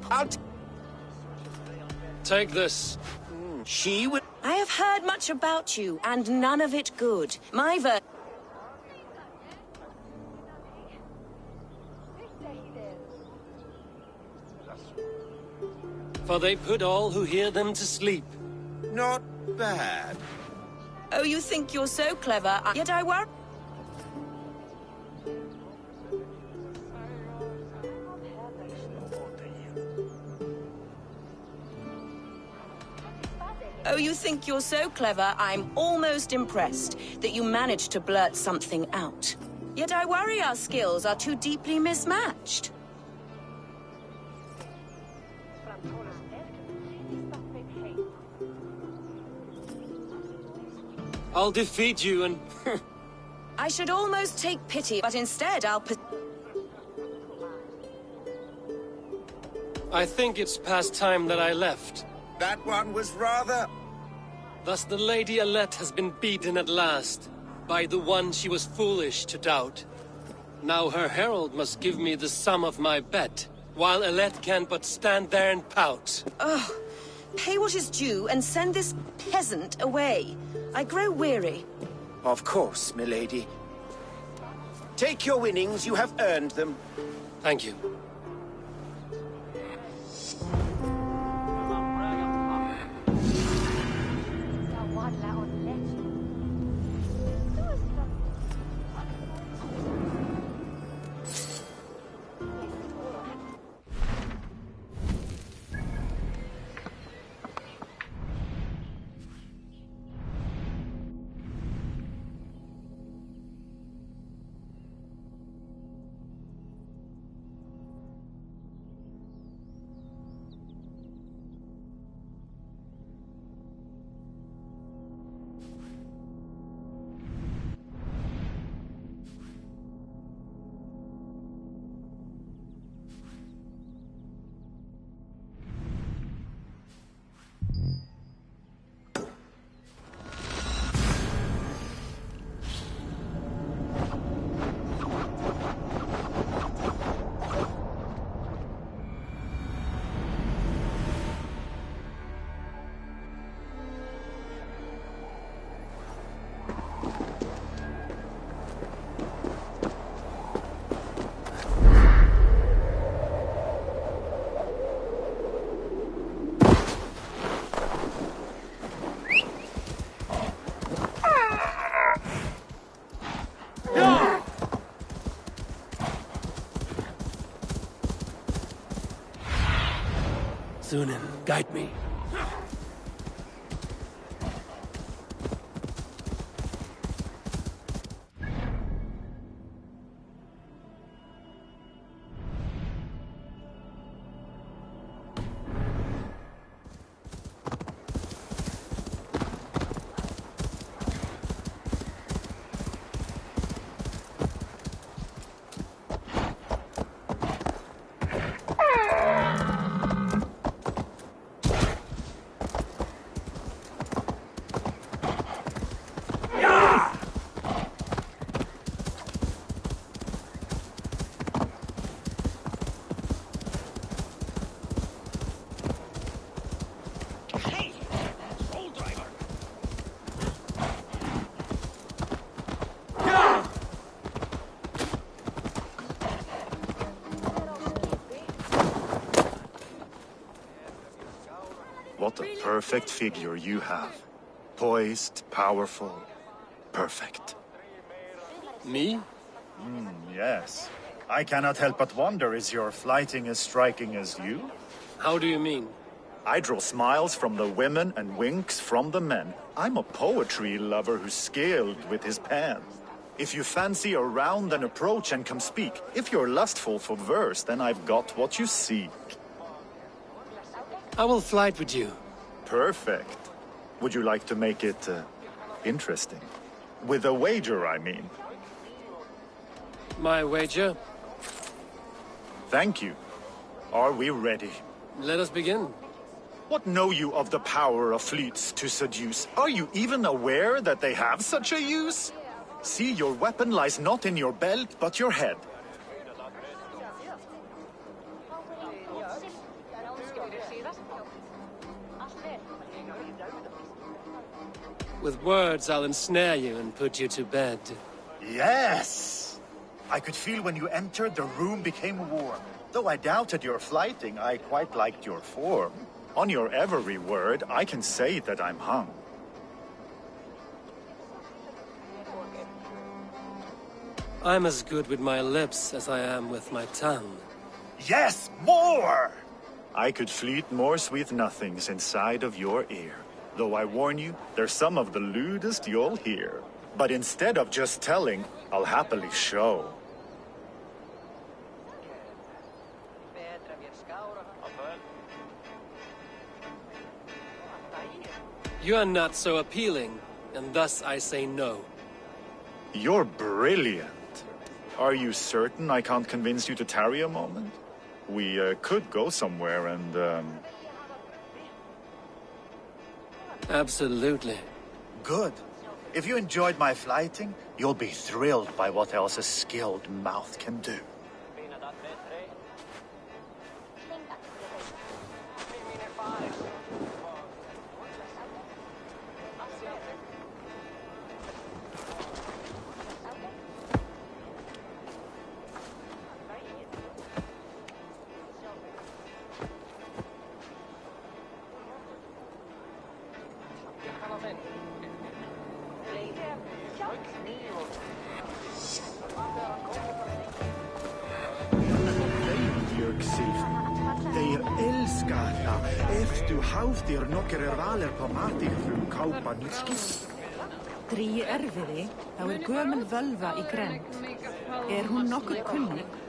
Take this. She would... I have heard much about you, and none of it good. My For they put all who hear them to sleep. Not bad. Oh, you think you're so clever, yet I worry... Oh, you think you're so clever, I'm almost impressed that you managed to blurt something out. Yet I worry our skills are too deeply mismatched. I'll defeat you and... I should almost take pity, but instead I'll... I think it's past time that I left. That one was rather... Thus the Lady Alette has been beaten at last, by the one she was foolish to doubt. Now her herald must give me the sum of my bet, while Alette can but stand there and pout. Oh, pay what is due and send this peasant away. I grow weary. Of course, milady. Take your winnings, you have earned them. Thank you. Sunan, guide me. What a perfect figure you have. Poised, powerful, perfect. Me? Yes. I cannot help but wonder, is your flighting as striking as you? How do you mean? I draw smiles from the women and winks from the men. I'm a poetry lover who's skilled with his pen. If you fancy a round, then approach and come speak. If you're lustful for verse, then I've got what you seek. I will flight with you. Perfect. Would you like to make it interesting? With a wager, I mean. My wager? Thank you. Are we ready? Let us begin. What know you of the power of fleets to seduce? Are you even aware that they have such a use? See, your weapon lies not in your belt, but your head. With words, I'll ensnare you and put you to bed. Yes! I could feel when you entered, the room became warm. Though I doubted your flighting, I quite liked your form. On your every word, I can say that I'm hung. I'm as good with my lips as I am with my tongue. Yes, more! I could fleet more sweet nothings inside of your ear. Though I warn you, they're some of the lewdest you'll hear. But instead of just telling, I'll happily show. You are not so appealing, and thus I say no. You're brilliant. Are you certain I can't convince you to tarry a moment? We could go somewhere and, Absolutely. Good. If you enjoyed my flighting, you'll be thrilled by what else a skilled mouth can do. Drí erfiði, þá gömul völva í grennd. Hún nokkuð kunnig?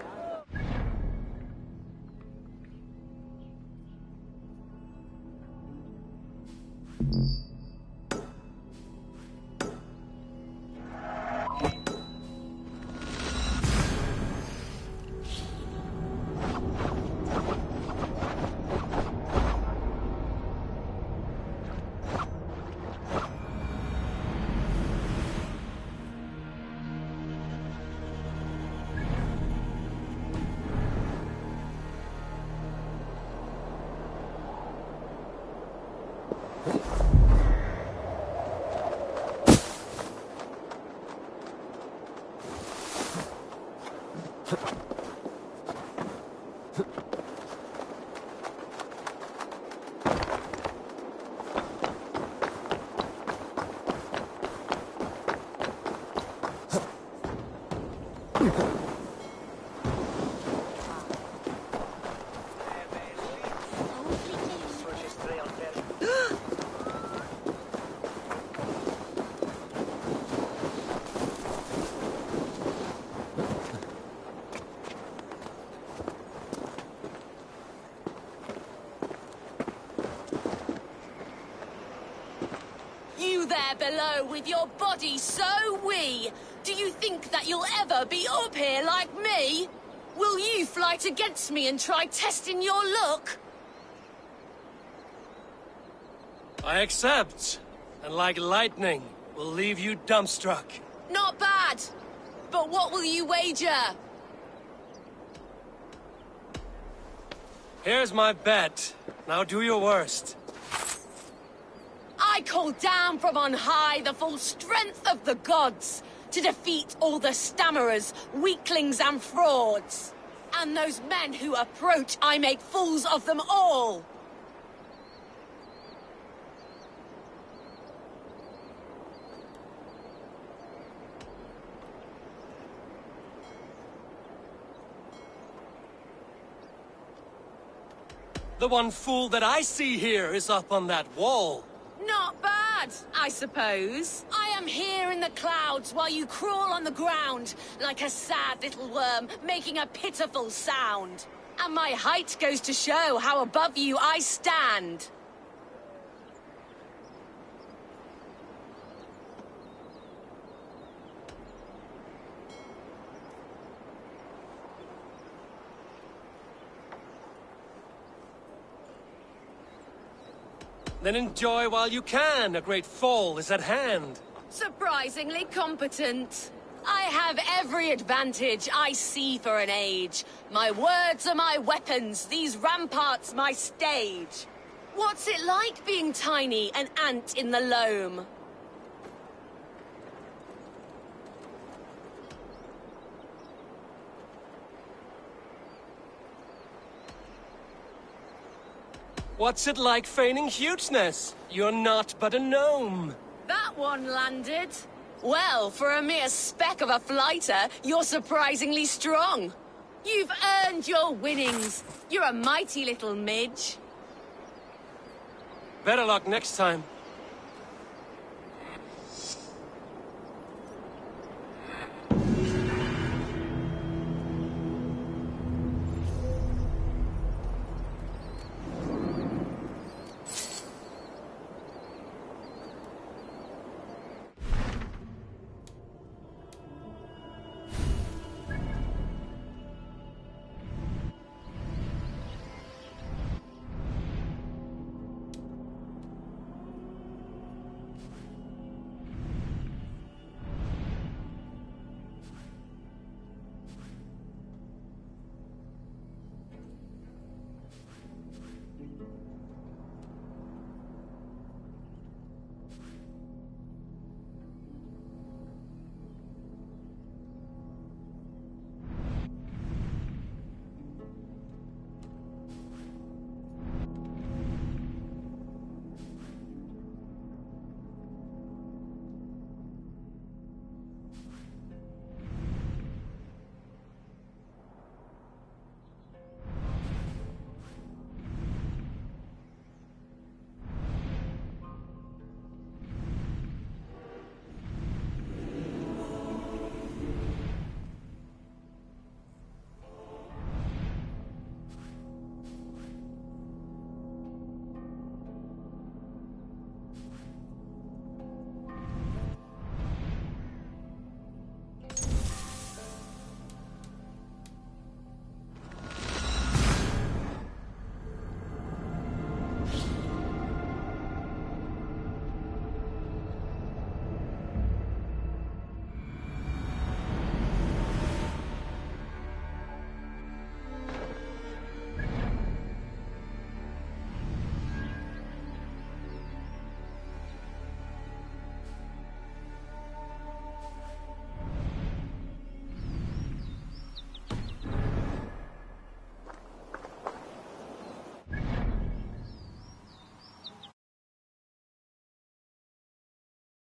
Below with your body so wee. Do you think that you'll ever be up here like me? Will you flight against me and try testing your luck? I accept, and like lightning, will leave you dumbstruck. Not bad. But what will you wager? Here's my bet. Now do your worst. I call down from on high the full strength of the gods to defeat all the stammerers, weaklings and frauds. And those men who approach, I make fools of them all. The one fool that I see here is up on that wall. Not bad, I suppose. I am here in the clouds while you crawl on the ground like a sad little worm, making a pitiful sound. And my height goes to show how above you I stand. Then enjoy while you can. A great fall is at hand. Surprisingly competent. I have every advantage I see for an age. My words are my weapons, these ramparts my stage. What's it like being tiny, an ant in the loam? What's it like feigning hugeness? You're not but a gnome. That one landed. Well, for a mere speck of a flighter, you're surprisingly strong. You've earned your winnings. You're a mighty little midge. Better luck next time.